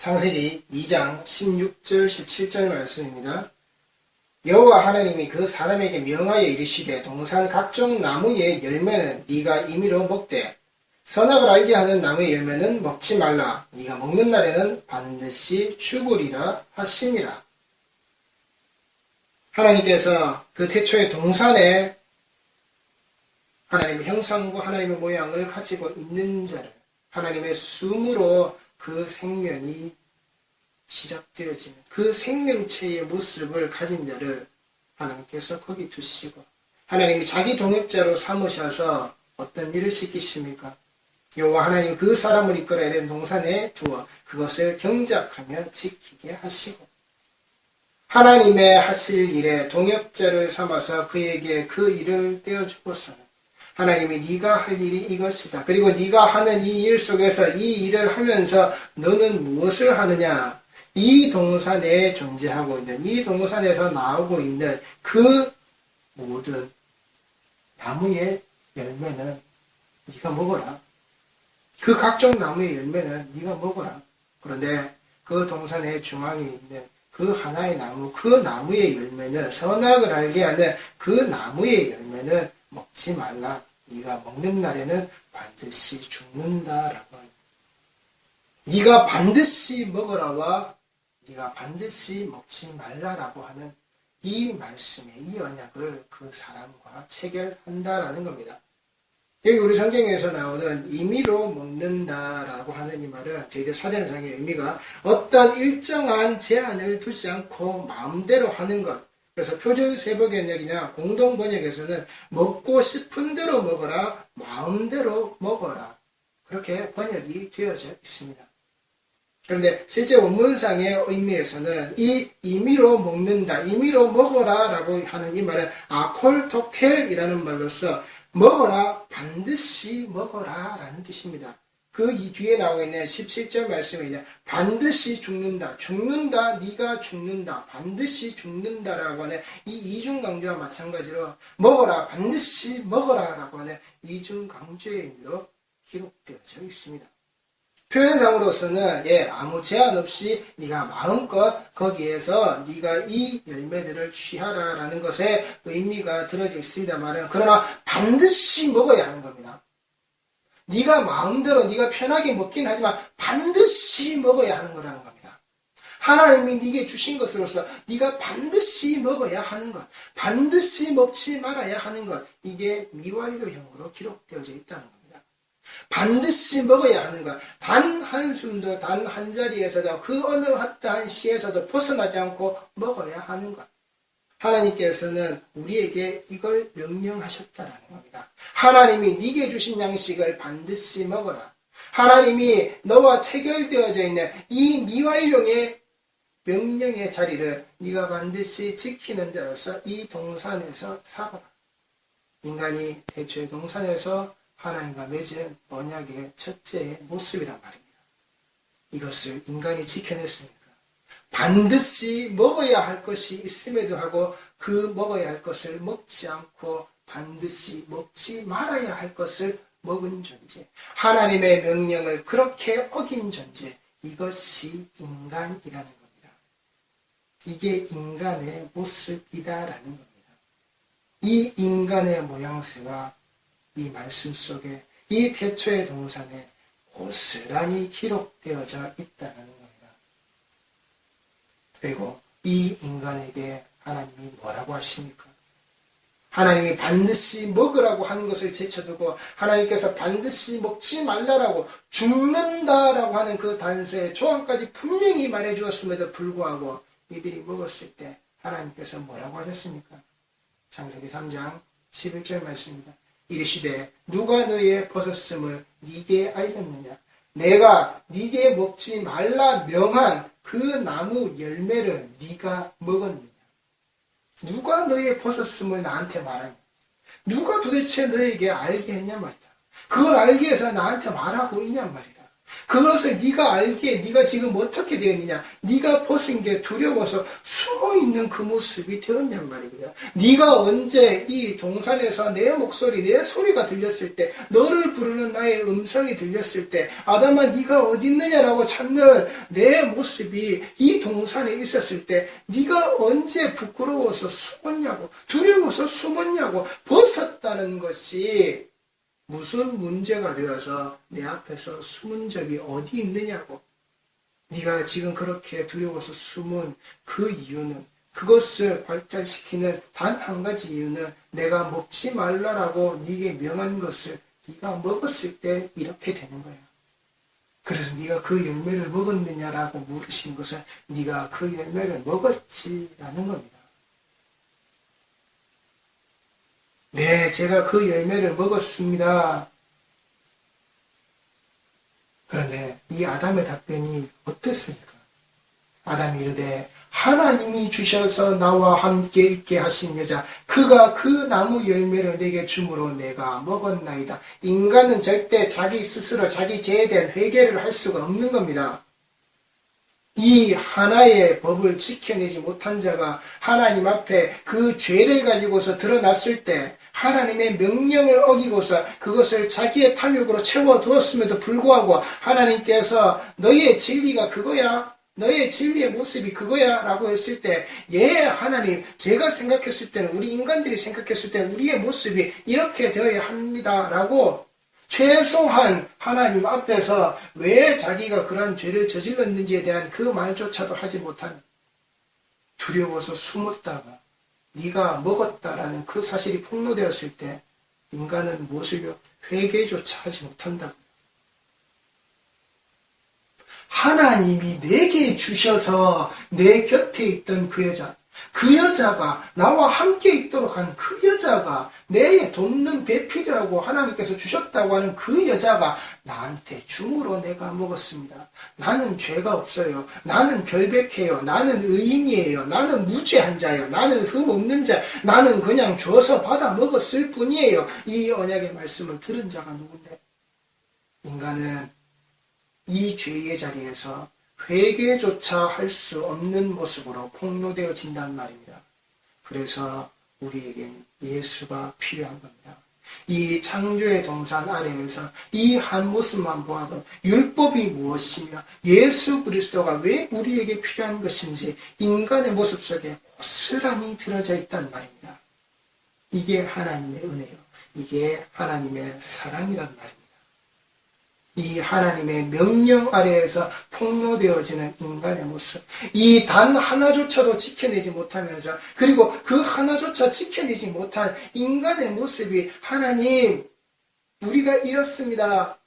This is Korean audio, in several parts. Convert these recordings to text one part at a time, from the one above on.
창세기 2장 16절 17절 말씀입니다. 여호와 하나님이 그 사람에게 명하여 이르시되 동산 각종 나무의 열매는 네가 임의로 먹되 선악을 알게 하는 나무의 열매는 먹지 말라. 네가 먹는 날에는 반드시 죽으리라 하시니라. 하나님께서 그 태초의 동산에 하나님의 형상과 하나님의 모양을 가지고 있는 자를 하나님의 숨으로 그 생명이 시작되어지는 그 생명체의 모습을 가진 자를 하나님께서 거기 두시고 하나님이 자기 동역자로 삼으셔서 어떤 일을 시키십니까? 여호와 하나님 그 사람을 이끌어야 되는 동산에 두어 그것을 경작하며 지키게 하시고 하나님의 하실 일에 동역자를 삼아서 그에게 그 일을 떼어주고서는 하나님이 네가 할 일이 이것이다. 그리고 네가 하는 이 일 속에서 이 일을 하면서 너는 무엇을 하느냐? 이 동산에 존재하고 있는 이 동산에서 나오고 있는 그 모든 나무의 열매는 네가 먹어라. 그 각종 나무의 열매는 네가 먹어라. 그런데 그 동산의 중앙에 있는 그 하나의 나무, 그 나무의 열매는 선악을 알게 하는 그 나무의 열매는 먹지 말라. 네가 먹는 날에는 반드시 죽는다라고 합니다. 네가 반드시 먹으라와 네가 반드시 먹지 말라라고 하는 이 말씀의 이 언약을 그 사람과 체결한다라는 겁니다. 여기 우리 성경에서 나오는 임의로 먹는다라고 하는 이 말은 저희들 사전상의 의미가 어떤 일정한 제한을 두지 않고 마음대로 하는 것. 그래서 표준 세번역이나 공동 번역에서는 먹고 싶은 대로 먹어라, 마음대로 먹어라. 그렇게 번역이 되어져 있습니다. 그런데 실제 원문상의 의미에서는 이 임의로 먹는다, 임의로 먹어라 라고 하는 이 말은 아콜토켈이라는 말로서 먹어라, 반드시 먹어라 라는 뜻입니다. 그 이 뒤에 나와 있는 17절 말씀에 있는 반드시 죽는다, 죽는다, 네가 죽는다, 반드시 죽는다라고 하는 이 이중 강조와 마찬가지로 먹어라, 반드시 먹어라 라고 하는 이중 강조의 의미로 기록되어져 있습니다. 표현상으로서는 아무 제한 없이 네가 마음껏 거기에서 네가 이 열매들을 취하라라는 것에 의미가 들어져 있습니다만 그러나 반드시 먹어야 하는 겁니다. 네가 마음대로 네가 편하게 먹긴 하지만 반드시 먹어야 하는 거라는 겁니다. 하나님이 네게 주신 것으로서 네가 반드시 먹어야 하는 것, 반드시 먹지 말아야 하는 것, 이게 미완료형으로 기록되어져 있다는 겁니다. 반드시 먹어야 하는 것, 단 한숨도 단 한 자리에서도 그 어느 어떠한 시에서도 벗어나지 않고 먹어야 하는 것. 하나님께서는 우리에게 이걸 명령하셨다라는 겁니다. 하나님이 네게 주신 양식을 반드시 먹어라. 하나님이 너와 체결되어져 있는 이 미완료의 명령의 자리를 네가 반드시 지키는 자로서 이 동산에서 살아라. 인간이 태초의 동산에서 하나님과 맺은 언약의 첫째의 모습이란 말입니다. 이것을 인간이 지켜냈습니까? 반드시 먹어야 할 것이 있음에도 하고 그 먹어야 할 것을 먹지 않고 반드시 먹지 말아야 할 것을 먹은 존재, 하나님의 명령을 그렇게 어긴 존재, 이것이 인간이라는 겁니다. 이게 인간의 모습이다라는 겁니다. 이 인간의 모양새가 이 말씀 속에 이 태초의 동산에 고스란히 기록되어져 있다는 겁니다. 그리고 이 인간에게 하나님이 뭐라고 하십니까? 하나님이 반드시 먹으라고 하는 것을 제쳐두고 하나님께서 반드시 먹지 말라라고 죽는다라고 하는 그 단서의 조항까지 분명히 말해주었음에도 불구하고 이들이 먹었을 때 하나님께서 뭐라고 하셨습니까? 창세기 3장 11절 말씀입니다. 이르시되 누가 너의 벗었음을 네게 알렸느냐? 내가 네게 먹지 말라 명한 그 나무 열매를 네가 먹었느냐? 누가 너의 벗었음을 나한테 말하냐? 누가 도대체 너에게 알게 했냐 말이다. 그걸 알기 위해서 나한테 말하고 있냐 말이다. 그것을 네가 알기에 네가 지금 어떻게 되었느냐? 네가 벗은 게 두려워서 숨어있는 그 모습이 되었냔 말입니다. 네가 언제 이 동산에서 내 목소리, 내 소리가 들렸을 때, 너를 부르는 나의 음성이 들렸을 때, 아담아 네가 어디 있느냐라고 찾는 내 모습이 이 동산에 있었을 때 네가 언제 부끄러워서 숨었냐고, 두려워서 숨었냐고, 벗었다는 것이 무슨 문제가 되어서 내 앞에서 숨은 적이 어디 있느냐고. 네가 지금 그렇게 두려워서 숨은 그 이유는, 그것을 발달시키는 단 한 가지 이유는 내가 먹지 말라라고 네게 명한 것을 네가 먹었을 때 이렇게 되는 거야. 그래서 네가 그 열매를 먹었느냐라고 물으신 것은 네가 그 열매를 먹었지라는 겁니다. 네, 제가 그 열매를 먹었습니다. 그런데 이 아담의 답변이 어땠습니까? 아담이 이르되 하나님이 주셔서 나와 함께 있게 하신 여자, 그가 그 나무 열매를 내게 주므로 내가 먹었나이다. 인간은 절대 자기 스스로 자기 죄에 대한 회개를 할 수가 없는 겁니다. 이 하나의 법을 지켜내지 못한 자가 하나님 앞에 그 죄를 가지고서 드러났을 때 하나님의 명령을 어기고서 그것을 자기의 탐욕으로 채워두었음에도 불구하고 하나님께서 너의 진리가 그거야? 너의 진리의 모습이 그거야? 라고 했을 때, 예, 하나님, 제가 생각했을 때는, 우리 인간들이 생각했을 때는 우리의 모습이 이렇게 되어야 합니다. 라고 최소한 하나님 앞에서 왜 자기가 그러한 죄를 저질렀는지에 대한 그 말조차도 하지 못한, 두려워서 숨었다가 네가 먹었다라는 그 사실이 폭로되었을 때 인간은 무엇을요? 회개조차 하지 못한다고. 하나님이 내게 주셔서 내 곁에 있던 그 여자, 그 여자가 나와 함께 있도록 한 그 여자가, 내 돕는 배필이라고 하나님께서 주셨다고 하는 그 여자가 나한테 줌으로 내가 먹었습니다. 나는 죄가 없어요. 나는 결백해요. 나는 의인이에요. 나는 무죄한 자예요. 나는 흠 없는 자. 나는 그냥 줘서 받아 먹었을 뿐이에요. 이 언약의 말씀을 들은 자가 누군데? 인간은 이 죄의 자리에서 회개조차 할 수 없는 모습으로 폭로되어진단 말입니다. 그래서 우리에겐 예수가 필요한 겁니다. 이 창조의 동산 아래에서 이 한 모습만 보아도 율법이 무엇이며 예수 그리스도가 왜 우리에게 필요한 것인지 인간의 모습 속에 고스란히 들어져 있단 말입니다. 이게 하나님의 은혜요. 이게 하나님의 사랑이란 말입니다. 이 하나님의 명령 아래에서 폭로되어지는 인간의 모습, 이 단 하나조차도 지켜내지 못하면서, 그리고 그 하나조차 지켜내지 못한 인간의 모습이, 하나님, 우리가 이렇습니다.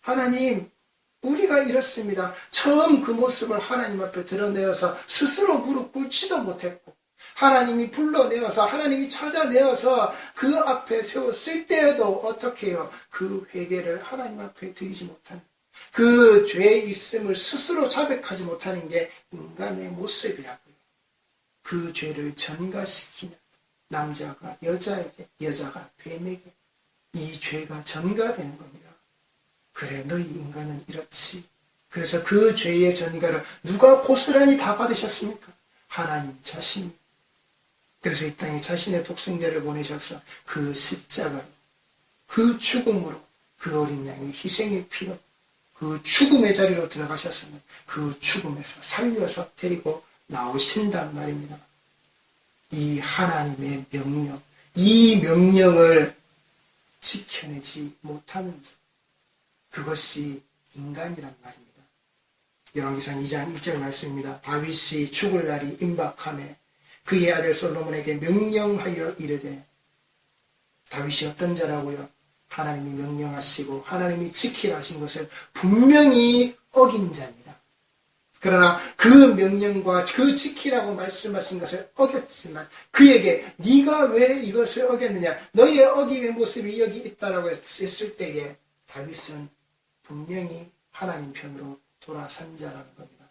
하나님, 우리가 이렇습니다. 처음 그 모습을 하나님 앞에 드러내어서 스스로 무릎 꿇지도 못했고, 하나님이 불러내어서, 하나님이 찾아내어서 그 앞에 세웠을 때에도 어떻게 해요? 그 회개를 하나님 앞에 드리지 못하는, 그 죄에 있음을 스스로 자백하지 못하는 게 인간의 모습이라고요. 그 죄를 전가시키는 남자가 여자에게, 여자가 뱀에게 이 죄가 전가되는 겁니다. 그래, 너희 인간은 이렇지. 그래서 그 죄의 전가를 누가 고스란히 다 받으셨습니까? 하나님 자신이. 그래서 이 땅에 자신의 독생자를 보내셔서 그 십자가로, 그 죽음으로, 그 어린 양의 희생의 피로 그 죽음의 자리로 들어가셨으면 그 죽음에서 살려서 데리고 나오신단 말입니다. 이 하나님의 명령, 이 명령을 지켜내지 못하는 자, 그것이 인간이란 말입니다. 열왕기상 2장 1절 말씀입니다. 다윗이 죽을 날이 임박하매 그의 아들 솔로몬에게 명령하여 이르되, 다윗이 어떤 자라고요? 하나님이 명령하시고 하나님이 지키라 하신 것을 분명히 어긴 자입니다. 그러나 그 명령과 그 지키라고 말씀하신 것을 어겼지만 그에게 네가 왜 이것을 어겼느냐, 너의 어김의 모습이 여기 있다라고 했을 때에 다윗은 분명히 하나님 편으로 돌아선 자라는 겁니다.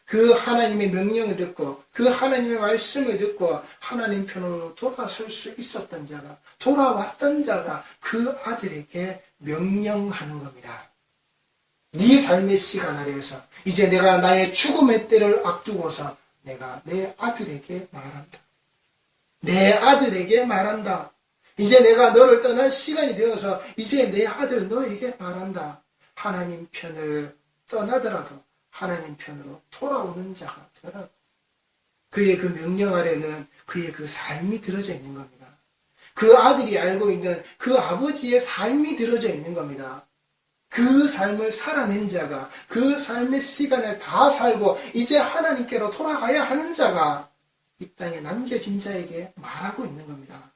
그 하나님의 명령을 듣고 그 하나님의 말씀을 듣고 하나님 편으로 돌아설 수 있었던 자가, 돌아왔던 자가 그 아들에게 명령하는 겁니다. 네 삶의 시간 아래에서 이제 내가 나의 죽음의 때를 앞두고서 내가 내 아들에게 말한다. 내 아들에게 말한다. 이제 내가 너를 떠날 시간이 되어서 이제 내 아들 너에게 말한다. 하나님 편을 떠나더라도 하나님 편으로 돌아오는 자가 되라. 그의 그 명령 아래는 그의 그 삶이 들어져 있는 겁니다. 그 아들이 알고 있는 그 아버지의 삶이 들어져 있는 겁니다. 그 삶을 살아낸 자가, 그 삶의 시간을 다 살고 이제 하나님께로 돌아가야 하는 자가 이 땅에 남겨진 자에게 말하고 있는 겁니다.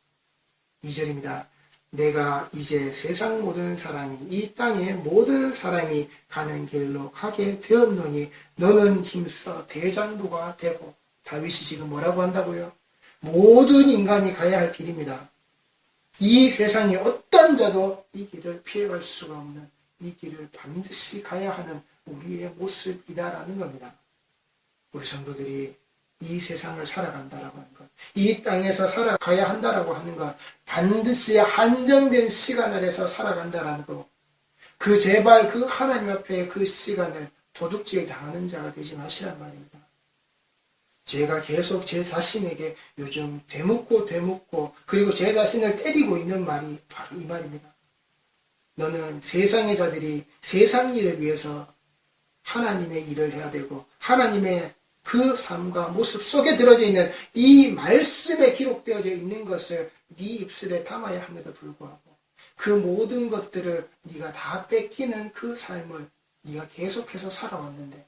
2절입니다. 내가 이제 세상 모든 사람이, 이 땅의 모든 사람이 가는 길로 가게 되었노니 너는 힘써 대장부가 되고. 다윗이 지금 뭐라고 한다고요? 모든 인간이 가야 할 길입니다. 이 세상에 어떤 자도 이 길을 피해갈 수가 없는 이 길을 반드시 가야 하는 우리의 모습이다라는 겁니다. 우리 성도들이 이 세상을 살아간다라고 하는 것, 이 땅에서 살아가야 한다라고 하는 것, 반드시 한정된 시간 안에서 살아간다라는 것, 그 제발 그 하나님 앞에 그 시간을 도둑질 당하는 자가 되지 마시란 말입니다. 제가 계속 제 자신에게 요즘 되묻고 그리고 제 자신을 때리고 있는 말이 바로 이 말입니다. 너는 세상의 자들이 세상 일을 위해서 하나님의 일을 해야 되고 하나님의 그 삶과 모습 속에 들어져 있는 이 말씀에 기록되어져 있는 것을 네 입술에 담아야 함에도 불구하고 그 모든 것들을 네가 다 뺏기는 그 삶을 네가 계속해서 살아왔는데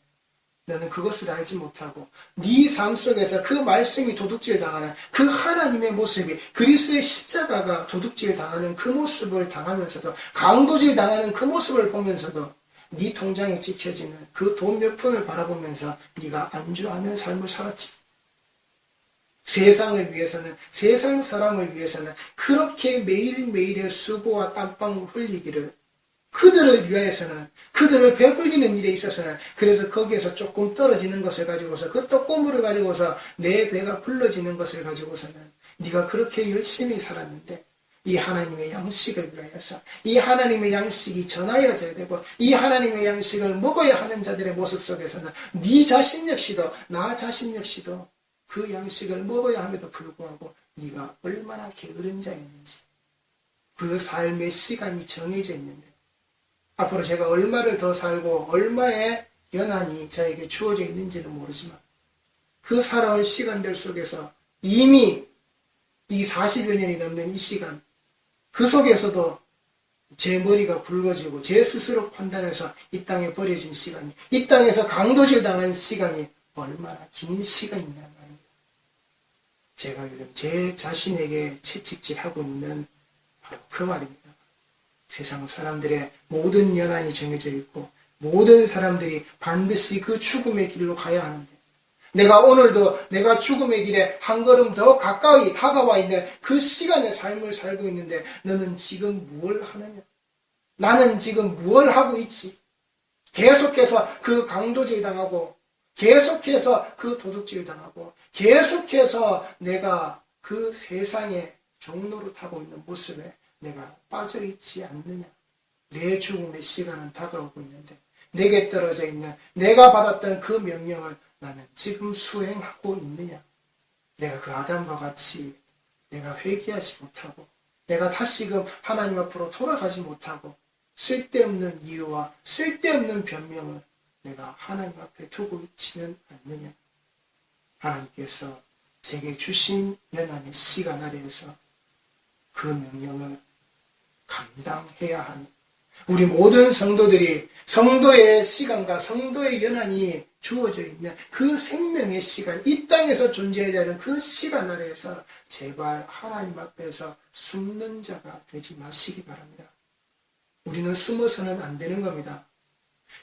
너는 그것을 알지 못하고 네 삶 속에서 그 말씀이 도둑질 당하는 그 하나님의 모습이 그리스도의 십자가가 도둑질 당하는 그 모습을 당하면서도 강도질 당하는 그 모습을 보면서도 네 통장에 찍혀지는 그 돈 몇 푼을 바라보면서 네가 안주하는 삶을 살았지. 세상을 위해서는, 세상 사람을 위해서는 그렇게 매일매일의 수고와 땀방울 흘리기를, 그들을 위하여서는, 그들을 배불리는 일에 있어서는, 그래서 거기에서 조금 떨어지는 것을 가지고서, 그 떡고물을 가지고서 내 배가 불러지는 것을 가지고서는 네가 그렇게 열심히 살았는데 이 하나님의 양식을 위하여서 이 하나님의 양식이 전하여져야 되고 이 하나님의 양식을 먹어야 하는 자들의 모습 속에서는 네 자신 역시도 나 자신 역시도 그 양식을 먹어야 함에도 불구하고 네가 얼마나 게으른 자였는지, 그 삶의 시간이 정해져 있는데 앞으로 제가 얼마를 더 살고 얼마의 연한이 저에게 주어져 있는지는 모르지만 그 살아온 시간들 속에서 이미 이 40여 년이 넘는 이 시간, 그 속에서도 제 머리가 굵어지고 제 스스로 판단해서 이 땅에 버려진 시간이, 이 땅에서 강도질 당한 시간이 얼마나 긴 시간이냐 말입니다. 제가 요즘 제 자신에게 채찍질하고 있는 바로 그 말입니다. 세상 사람들의 모든 연한이 정해져 있고 모든 사람들이 반드시 그 죽음의 길로 가야 하는데 내가 오늘도 내가 죽음의 길에 한 걸음 더 가까이 다가와 있는 그 시간의 삶을 살고 있는데 너는 지금 무엇을 하느냐? 나는 지금 무엇을 하고 있지? 계속해서 그 강도질 당하고 계속해서 그 도둑질 당하고 계속해서 내가 그 세상의 종로를 타고 있는 모습에 내가 빠져있지 않느냐? 내 죽음의 시간은 다가오고 있는데 내게 떨어져 있는 내가 받았던 그 명령을 나는 지금 수행하고 있느냐? 내가 그 아담과 같이 내가 회개하지 못하고 내가 다시금 하나님 앞으로 돌아가지 못하고 쓸데없는 이유와 쓸데없는 변명을 내가 하나님 앞에 두고 있지는 않느냐? 하나님께서 제게 주신 연한의 시간 아래에서 그 명령을 감당해야 하는 우리 모든 성도들이 성도의 시간과 성도의 연한이 주어져 있는 그 생명의 시간, 이 땅에서 존재해야 하는 그 시간 아래에서 제발 하나님 앞에서 숨는 자가 되지 마시기 바랍니다. 우리는 숨어서는 안 되는 겁니다.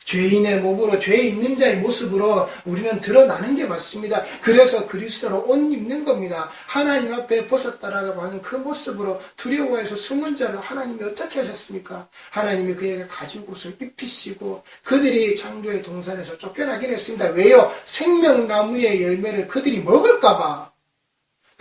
죄인의 몸으로 죄 있는 자의 모습으로 우리는 드러나는 게 맞습니다. 그래서 그리스도로 옷 입는 겁니다. 하나님 앞에 벗었다라고 하는 그 모습으로 두려워해서 숨은 자를 하나님이 어떻게 하셨습니까? 하나님이 그에게 가죽 옷을 입히시고 그들이 창조의 동산에서 쫓겨나긴 했습니다. 왜요? 생명나무의 열매를 그들이 먹을까봐.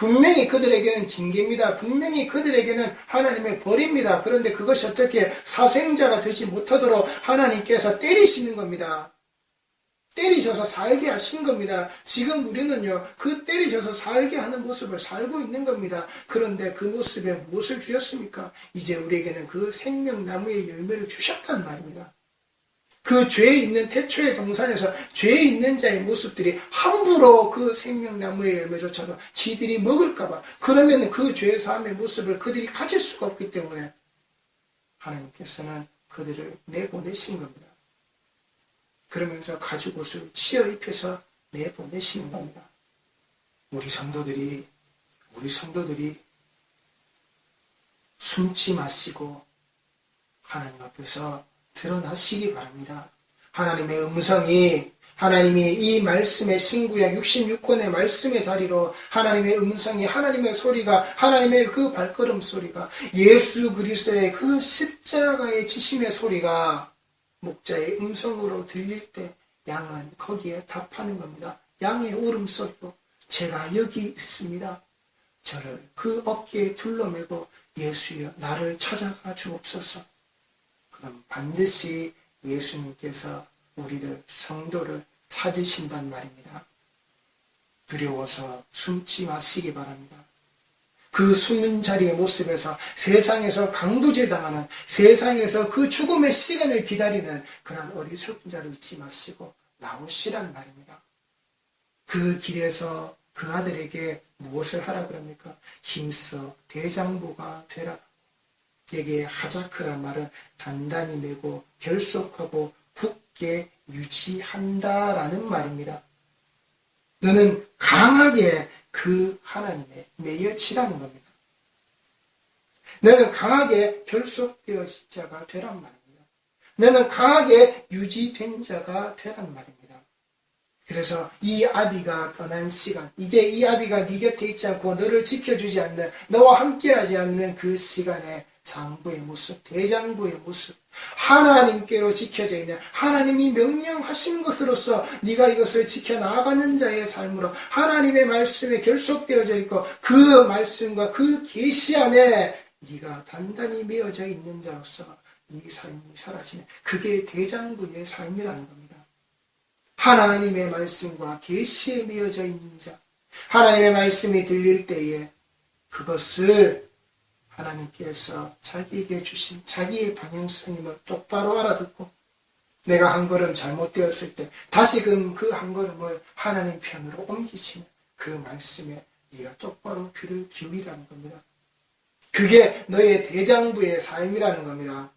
분명히 그들에게는 징계입니다. 분명히 그들에게는 하나님의 벌입니다. 그런데 그것이 어떻게 사생자가 되지 못하도록 하나님께서 때리시는 겁니다. 때리셔서 살게 하신 겁니다. 지금 우리는요, 그 때리셔서 살게 하는 모습을 살고 있는 겁니다. 그런데 그 모습에 무엇을 주셨습니까? 이제 우리에게는 그 생명나무의 열매를 주셨단 말입니다. 그 죄 있는 태초의 동산에서 죄 있는 자의 모습들이 함부로 그 생명나무의 열매조차도 지들이 먹을까봐, 그러면 그 죄 사함의 모습을 그들이 가질 수가 없기 때문에 하나님께서는 그들을 내보내신 겁니다. 그러면서 가죽옷을 치어 입혀서 내보내시는 겁니다. 우리 성도들이 숨지 마시고 하나님 앞에서 드러나시기 바랍니다. 하나님의 음성이, 하나님이 이 말씀의 신구약 66권의 말씀의 자리로 하나님의 음성이, 하나님의 소리가, 하나님의 그 발걸음 소리가, 예수 그리스도의 그 십자가의 지심의 소리가 목자의 음성으로 들릴 때 양은 거기에 답하는 겁니다. 양의 울음소리로 제가 여기 있습니다. 저를 그 어깨에 둘러매고 예수여 나를 찾아가 주옵소서. 그럼 반드시 예수님께서 우리를, 성도를 찾으신단 말입니다. 두려워서 숨지 마시기 바랍니다. 그 숨는 자리의 모습에서 세상에서 강도질 당하는, 세상에서 그 죽음의 시간을 기다리는 그런 어리석은 자로 있지 마시고 나오시란 말입니다. 그 길에서 그 아들에게 무엇을 하라 그럽니까? 힘써 대장부가 되라. 여기에 하자크란 말은 단단히 매고 결속하고 굳게 유지한다라는 말입니다. 너는 강하게 그 하나님에 매여치라는 겁니다. 너는 강하게 결속되어진 자가 되란 말입니다. 너는 강하게 유지된 자가 되란 말입니다. 그래서 이 아비가 떠난 시간, 이제 이 아비가 네 곁에 있지 않고 너를 지켜주지 않는, 너와 함께하지 않는 그 시간에 장부의 모습, 대장부의 모습, 하나님께로 지켜져 있는, 하나님이 명령하신 것으로서 네가 이것을 지켜나가는 자의 삶으로 하나님의 말씀에 결속되어져 있고 그 말씀과 그 계시 안에 네가 단단히 매어져 있는 자로서 네 삶이 사라지는, 그게 대장부의 삶이라는 겁니다. 하나님의 말씀과 계시에 매어져 있는 자, 하나님의 말씀이 들릴 때에 그것을 하나님께서 자기에게 주신 자기의 방향성임을 똑바로 알아듣고, 내가 한 걸음 잘못되었을 때 다시금 그 한 걸음을 하나님 편으로 옮기시는 그 말씀에 네가 똑바로 귀를 기울이라는 겁니다. 그게 너의 대장부의 삶이라는 겁니다.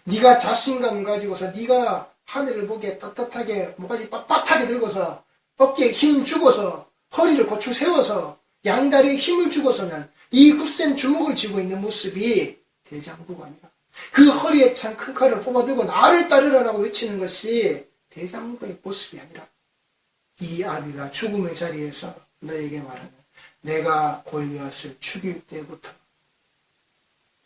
네가 자신감 가지고서 네가 하늘을 보기에 떳떳하게 목까지 빳빳하게 들고서 어깨에 힘 주고서 허리를 고추 세워서 양다리에 힘을 주고서는 이 굳센 주먹을 쥐고 있는 모습이 대장부가 아니라, 그 허리에 찬 큰 칼을 뽑아들고 나를 따르라라고 외치는 것이 대장부의 모습이 아니라, 이 아비가 죽음의 자리에서 너에게 말하는, 내가 골리앗을 죽일 때부터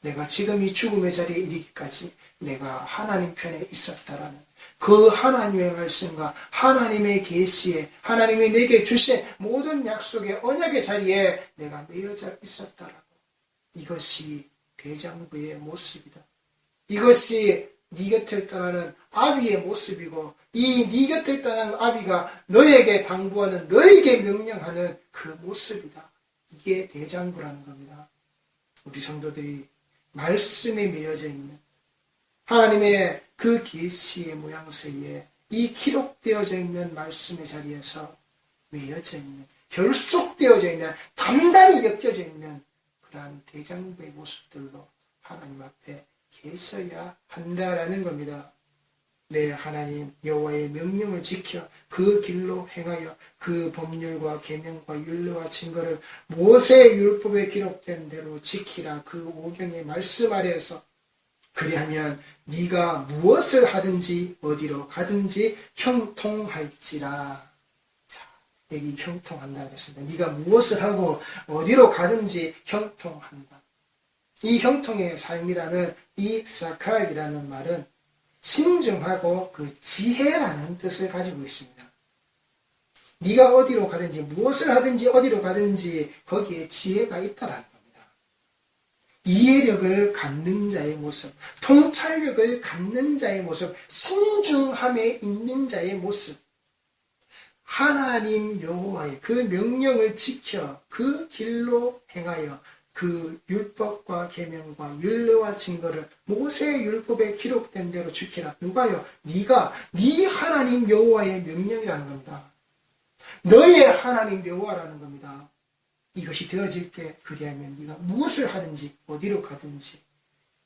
내가 지금 이 죽음의 자리에 이르기까지 내가 하나님 편에 있었다라는 그 하나님의 말씀과 하나님의 계시에, 하나님이 내게 주신 모든 약속의 언약의 자리에 내가 매여져 있었다라고. 이것이 대장부의 모습이다. 이것이 네 곁을 떠나는 아비의 모습이고, 이 네 곁을 떠나는 아비가 너에게 당부하는, 너에게 명령하는 그 모습이다. 이게 대장부라는 겁니다. 우리 성도들이 말씀에 매여져 있는 하나님의 그 계시의 모양새에 이 기록되어져 있는 말씀의 자리에서 매여져 있는, 결속되어져 있는, 단단히 엮여져 있는 그러한 대장부의 모습들로 하나님 앞에 계셔야 한다라는 겁니다. 내 하나님 여호와의 명령을 지켜 그 길로 행하여 그 법률과 계명과 율례와 증거를 모세의 율법에 기록된 대로 지키라. 그 오경의 말씀 아래에서. 그리하면 네가 무엇을 하든지 어디로 가든지 형통할지라. 자, 여기 형통한다 그랬습니다. 네가 무엇을 하고 어디로 가든지 형통한다. 이 형통의 삶이라는 이 사칼이라는 말은 신중하고 그 지혜라는 뜻을 가지고 있습니다. 네가 어디로 가든지 무엇을 하든지 어디로 가든지 거기에 지혜가 있다라는 겁니다. 이해력을 갖는 자의 모습, 통찰력을 갖는 자의 모습, 신중함에 있는 자의 모습, 하나님 여호와의 그 명령을 지켜 그 길로 행하여 그 율법과 계명과 율례와 증거를 모세의 율법에 기록된 대로 지키라. 누가요? 네가 네 하나님 여호와의 명령이라는 겁니다. 너의 하나님 여호와라는 겁니다. 이것이 되어질 때 그리하면 네가 무엇을 하든지 어디로 가든지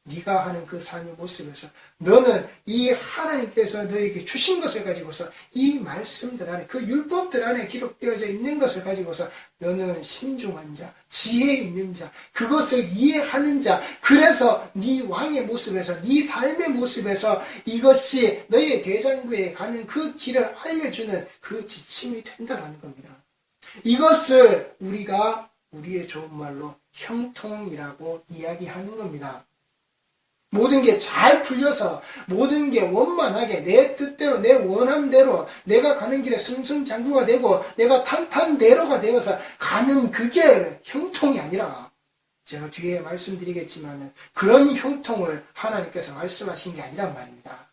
네가 하는 그 삶의 모습에서 너는 이 하나님께서 너에게 주신 것을 가지고서 이 말씀들 안에 그 율법들 안에 기록되어져 있는 것을 가지고서 너는 신중한 자, 지혜 있는 자, 그것을 이해하는 자, 그래서 네 왕의 모습에서 네 삶의 모습에서 이것이 너의 대장부에 가는 그 길을 알려주는 그 지침이 된다는 겁니다. 이것을 우리가 우리의 좋은 말로 형통이라고 이야기하는 겁니다. 모든 게 잘 풀려서 모든 게 원만하게 내 뜻대로 내 원함대로 내가 가는 길에 승승장구가 되고 내가 탄탄대로가 되어서 가는 그게 형통이 아니라 제가 뒤에 말씀드리겠지만 그런 형통을 하나님께서 말씀하신 게 아니란 말입니다.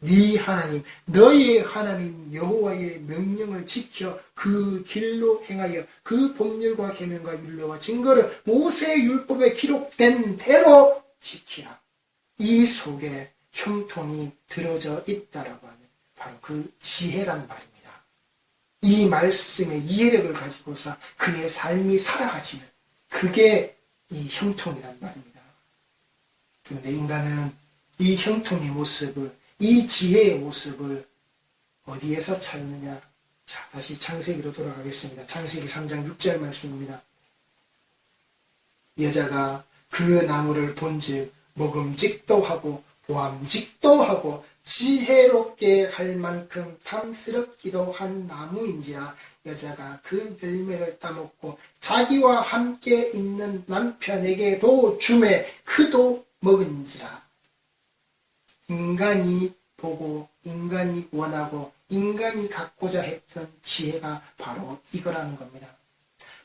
네 하나님, 너희 하나님 여호와의 명령을 지켜 그 길로 행하여 그 법률과 계명과 율례와 증거를 모세의 율법에 기록된 대로 지키라. 이 속에 형통이 들어져 있다라고 하는 바로 그 지혜란 말입니다. 이 말씀의 이해력을 가지고서 그의 삶이 살아가지는 그게 이 형통이란 말입니다. 그런데 인간은 이 형통의 모습을, 이 지혜의 모습을 어디에서 찾느냐? 자, 다시 창세기로 돌아가겠습니다. 창세기 3장 6절 말씀입니다. 여자가 그 나무를 본즉 먹음직도 하고 보암직도 하고 지혜롭게 할 만큼 탐스럽기도 한 나무인지라 여자가 그 열매를 따먹고 자기와 함께 있는 남편에게도 주매 그도 먹은지라. 인간이 보고 인간이 원하고 인간이 갖고자 했던 지혜가 바로 이거라는 겁니다.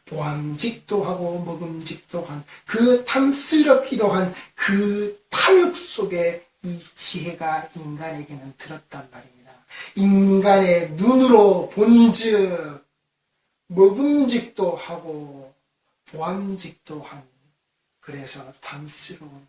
보암직도 하고 먹음직도 한 그 탐스럽기도 한 그 탐욕 속에 이 지혜가 인간에게는 들었단 말입니다. 인간의 눈으로 본즉 먹음직도 하고 보암직도 한 그래서 탐스러운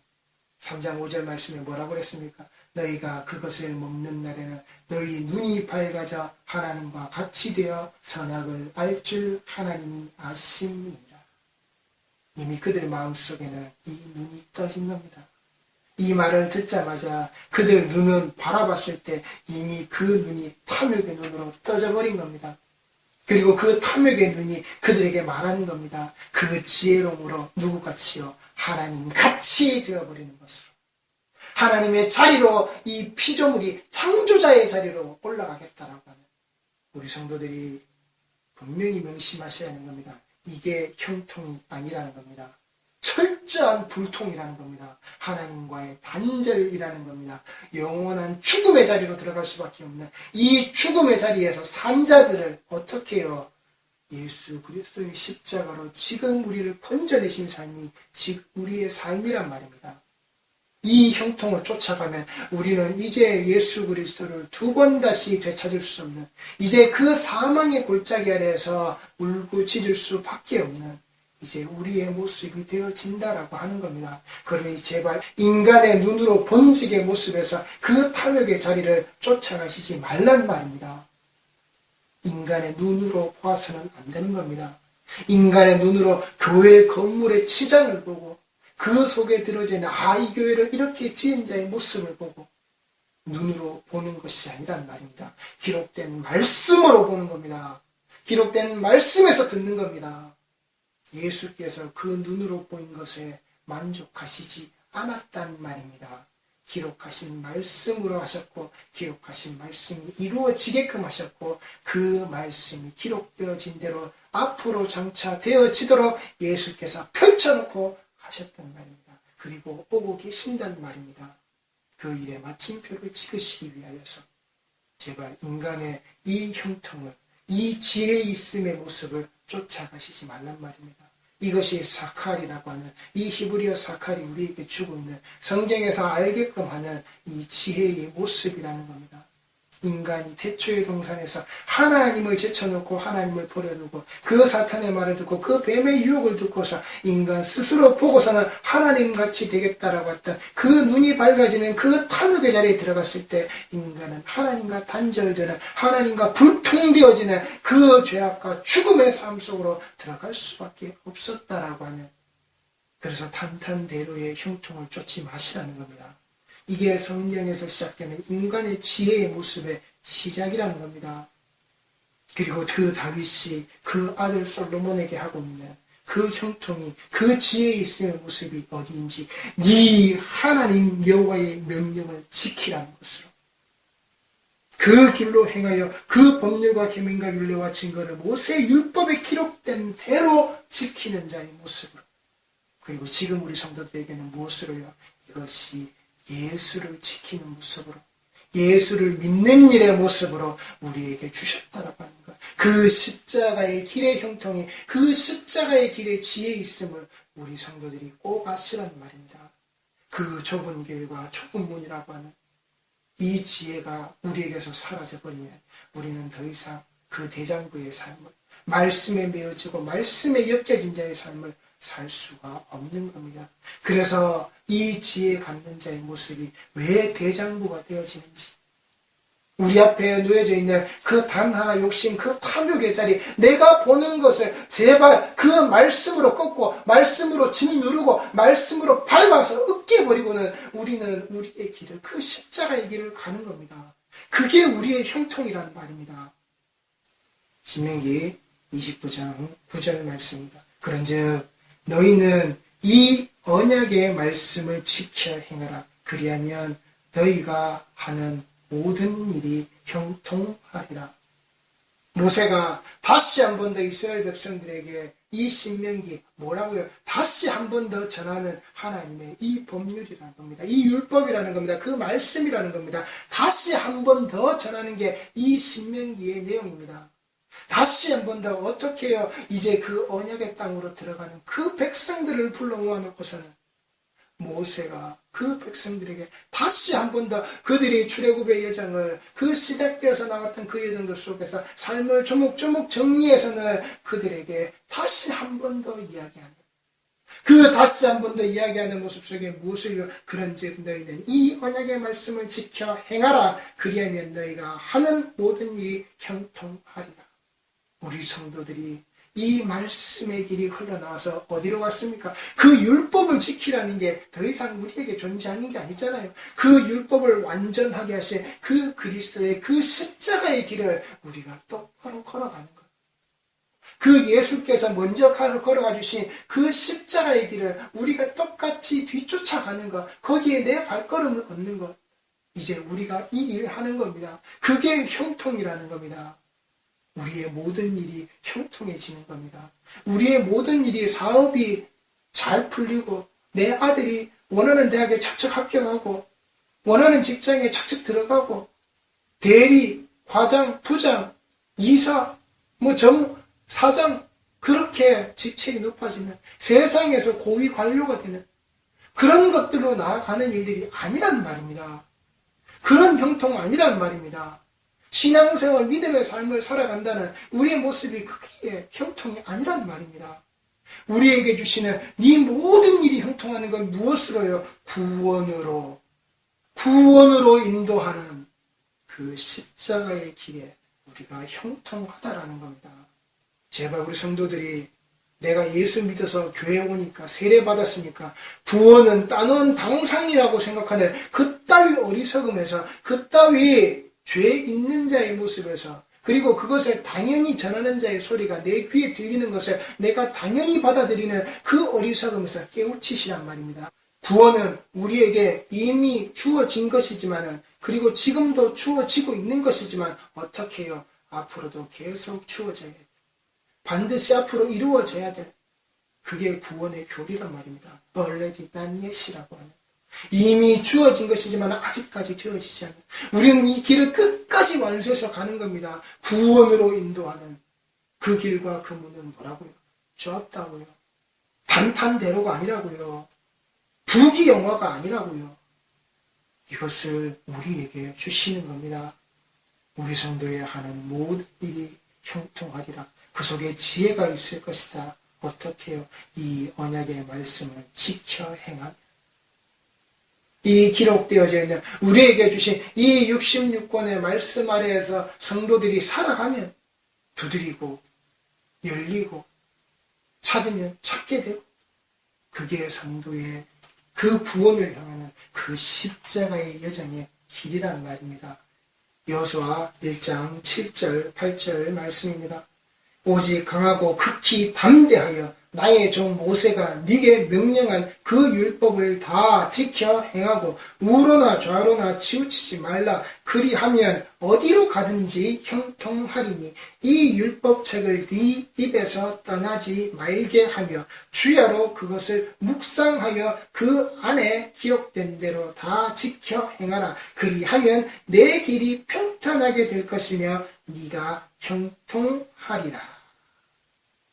3장 5절 말씀에 뭐라고 그랬습니까? 너희가 그것을 먹는 날에는 너희 눈이 밝아져 하나님과 같이 되어 선악을 알 줄 하나님이 아심이니라. 이미 그들 마음속에는 이 눈이 떠진 겁니다. 이 말을 듣자마자 그들 눈은 바라봤을 때 이미 그 눈이 탐욕의 눈으로 떠져버린 겁니다. 그리고 그 탐욕의 눈이 그들에게 말하는 겁니다. 그 지혜로움으로 누구같이요? 하나님같이 되어버리는 것으로. 하나님의 자리로 이 피조물이 창조자의 자리로 올라가겠다라고 하는 우리 성도들이 분명히 명심하셔야 하는 겁니다. 이게 형통이 아니라는 겁니다. 철저한 불통이라는 겁니다. 하나님과의 단절이라는 겁니다. 영원한 죽음의 자리로 들어갈 수밖에 없는 이 죽음의 자리에서 산 자들을 어떻게 해요? 예수 그리스도의 십자가로 지금 우리를 건져내신 삶이 지금 우리의 삶이란 말입니다. 이 형통을 쫓아가면 우리는 이제 예수 그리스도를 두 번 다시 되찾을 수 없는, 이제 그 사망의 골짜기 아래에서 울고짖을 수밖에 없는 이제 우리의 모습이 되어진다라고 하는 겁니다. 그러니 제발 인간의 눈으로 본직의 모습에서 그 탐욕의 자리를 쫓아가시지 말란 말입니다. 인간의 눈으로 보아서는 안 되는 겁니다. 인간의 눈으로 교회 건물의 치장을 보고 그 속에 들어져 있는 이 교회를 이렇게 지은 자의 모습을 보고 눈으로 보는 것이 아니란 말입니다. 기록된 말씀으로 보는 겁니다. 기록된 말씀에서 듣는 겁니다. 예수께서 그 눈으로 보인 것에 만족하시지 않았단 말입니다. 기록하신 말씀으로 하셨고 기록하신 말씀이 이루어지게끔 하셨고 그 말씀이 기록되어진 대로 앞으로 장차 되어지도록 예수께서 펼쳐놓고 하셨단 말입니다. 그리고 오고 계신단 말입니다. 그 일에 마침표를 찍으시기 위하여서 제발 인간의 이 형통을, 이 지혜 있음의 모습을 쫓아가시지 말란 말입니다. 이것이 사칼이라고 하는 이 히브리어 사칼이 우리에게 주고 있는 성경에서 알게끔 하는 이 지혜의 모습이라는 겁니다. 인간이 태초의 동산에서 하나님을 제쳐놓고 하나님을 버려두고 그 사탄의 말을 듣고 그 뱀의 유혹을 듣고서 인간 스스로 보고서는 하나님같이 되겠다라고 했던 그 눈이 밝아지는 그 탐욕의 자리에 들어갔을 때 인간은 하나님과 단절되는 하나님과 불통되어지는 그 죄악과 죽음의 삶 속으로 들어갈 수밖에 없었다라고 하는, 그래서 탄탄대로의 형통을 쫓지 마시라는 겁니다. 이게 성경에서 시작되는 인간의 지혜의 모습의 시작이라는 겁니다. 그리고 그 다윗이 그 아들 솔로몬에게 하고 있는 그 형통이, 그 지혜에 있음의 모습이 어디인지, 네 하나님 여호와의 명령을 지키라는 것으로, 그 길로 행하여 그 법률과 계명과 율례와 증거를 모세의 율법에 기록된 대로 지키는 자의 모습으로, 그리고 지금 우리 성도들에게는 무엇으로요? 이것이 예수를 지키는 모습으로, 예수를 믿는 일의 모습으로 우리에게 주셨다라고 하는 것. 그 십자가의 길의 형통이, 그 십자가의 길의 지혜 있음을 우리 성도들이 꼭 아시라는 말입니다. 그 좁은 길과 좁은 문이라고 하는 이 지혜가 우리에게서 사라져버리면 우리는 더 이상 그 대장부의 삶을, 말씀에 메어지고 말씀에 엮여진 자의 삶을 살 수가 없는 겁니다. 그래서 이 지혜 갖는 자의 모습이 왜 대장부가 되어지는지, 우리 앞에 놓여져 있는 그 단 하나 욕심, 그 탐욕의 자리, 내가 보는 것을 제발 그 말씀으로 꺾고 말씀으로 짓누르고 말씀으로 밟아서 으깨버리고는 우리는 우리의 길을, 그 십자가의 길을 가는 겁니다. 그게 우리의 형통이라는 말입니다. 신명기 29장 9절 말씀입니다. 그런즉 너희는 이 언약의 말씀을 지켜 행하라. 그리하면 너희가 하는 모든 일이 형통하리라. 모세가 다시 한 번 더 이스라엘 백성들에게 이 신명기 뭐라고요? 다시 한 번 더 전하는 하나님의 이 법률이라는 겁니다. 이 율법이라는 겁니다. 그 말씀이라는 겁니다. 다시 한 번 더 전하는 게 이 신명기의 내용입니다. 다시 한 번 더 어떻게 해요? 이제 그 언약의 땅으로 들어가는 그 백성들을 불러 모아놓고서는 모세가 그 백성들에게 다시 한 번 더 그들이 출애굽의 여정을, 그 시작되어서 나왔던 그 여정들 속에서 삶을 조목조목 정리해서는 그들에게 다시 한 번 더 이야기하는, 그 다시 한 번 더 이야기하는 모습 속에 무엇을, 그런즉 너희는 이 언약의 말씀을 지켜 행하라. 그리하면 너희가 하는 모든 일이 형통하리라. 우리 성도들이 이 말씀의 길이 흘러나와서 어디로 갔습니까? 그 율법을 지키라는 게 더 이상 우리에게 존재하는 게 아니잖아요. 그 율법을 완전하게 하신 그 그리스도의 그 십자가의 길을 우리가 똑바로 걸어가는 것. 그 예수께서 먼저 걸어가 주신 그 십자가의 길을 우리가 똑같이 뒤쫓아가는 것. 거기에 내 발걸음을 얻는 것. 이제 우리가 이 일을 하는 겁니다. 그게 형통이라는 겁니다. 우리의 모든 일이 형통해지는 겁니다. 우리의 모든 일이, 사업이 잘 풀리고 내 아들이 원하는 대학에 척척 합격하고 원하는 직장에 척척 들어가고 대리, 과장, 부장, 이사, 사장, 그렇게 직책이 높아지는, 세상에서 고위 관료가 되는 그런 것들로 나아가는 일들이 아니란 말입니다. 그런 형통 아니란 말입니다. 신앙생활, 믿음의 삶을 살아간다는 우리의 모습이 그게 형통이 아니란 말입니다. 우리에게 주시는 네 모든 일이 형통하는 건 무엇으로요? 구원으로 인도하는 그 십자가의 길에 우리가 형통하다라는 겁니다. 제발 우리 성도들이 내가 예수 믿어서 교회 오니까 세례 받았으니까 구원은 따놓은 당상이라고 생각하는 그따위 어리석음에서, 그따위 죄 있는 자의 모습에서, 그리고 그것을 당연히 전하는 자의 소리가 내 귀에 들리는 것을 내가 당연히 받아들이는 그 어리석음에서 깨우치시란 말입니다. 구원은 우리에게 이미 주어진 것이지만, 그리고 지금도 주어지고 있는 것이지만, 어떻게 해요? 앞으로도 계속 주어져야 돼. 반드시 앞으로 이루어져야 돼. 그게 구원의 교리란 말입니다. already not yet이라고 하는. 이미 주어진 것이지만 아직까지 되어지지 않는, 우리는 이 길을 끝까지 완수해서 가는 겁니다. 구원으로 인도하는 그 길과 그 문은 뭐라고요? 좁다고요. 단탄대로가 아니라고요. 부귀영화가 아니라고요. 이것을 우리에게 주시는 겁니다. 우리 성도에 하는 모든 일이 형통하리라. 그 속에 지혜가 있을 것이다. 어떻게 해요? 이 언약의 말씀을 지켜 행하며, 이 기록되어져 있는 우리에게 주신 이 66권의 말씀 아래에서 성도들이 살아가면 두드리고 열리고 찾으면 찾게 되고, 그게 성도의 그 구원을 향하는 그 십자가의 여정의 길이란 말입니다. 여호수아 1장 7절 8절 말씀입니다. 오직 강하고 극히 담대하여 나의 종 모세가 네게 명령한 그 율법을 다 지켜 행하고 우로나 좌로나 치우치지 말라. 그리하면 어디로 가든지 형통하리니 이 율법책을 네 입에서 떠나지 말게 하며 주야로 그것을 묵상하여 그 안에 기록된 대로 다 지켜 행하라. 그리하면 내 길이 평탄하게 될 것이며 네가 형통하리라.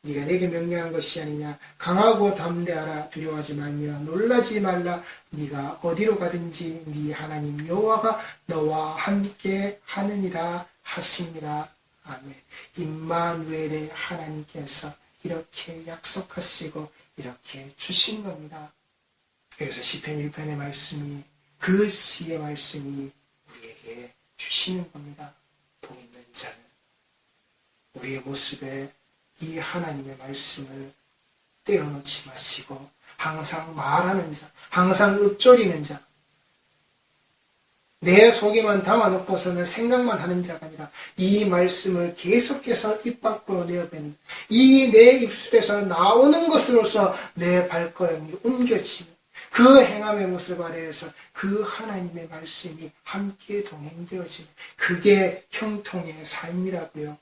네가 내게 명령한 것이 아니냐. 강하고 담대하라. 두려워하지 말며 놀라지 말라. 네가 어디로 가든지 네 하나님 여호와가 너와 함께 하느니라 하시니라. 아멘. 임마누엘의 하나님께서 이렇게 약속하시고 이렇게 주신 겁니다. 그래서 시편 1편의 말씀이, 그 시의 말씀이 우리에게 주시는 겁니다. 복 있는 자는 우리의 모습에 이 하나님의 말씀을 떼어놓지 마시고 항상 말하는 자, 항상 읊조리는 자, 내 속에만 담아놓고서는 생각만 하는 자가 아니라 이 말씀을 계속해서 입 밖으로 내어뱉는, 이 내 입술에서 나오는 것으로서 내 발걸음이 옮겨지는 그 행함의 모습 아래에서 그 하나님의 말씀이 함께 동행되어지는, 그게 형통의 삶이라고요.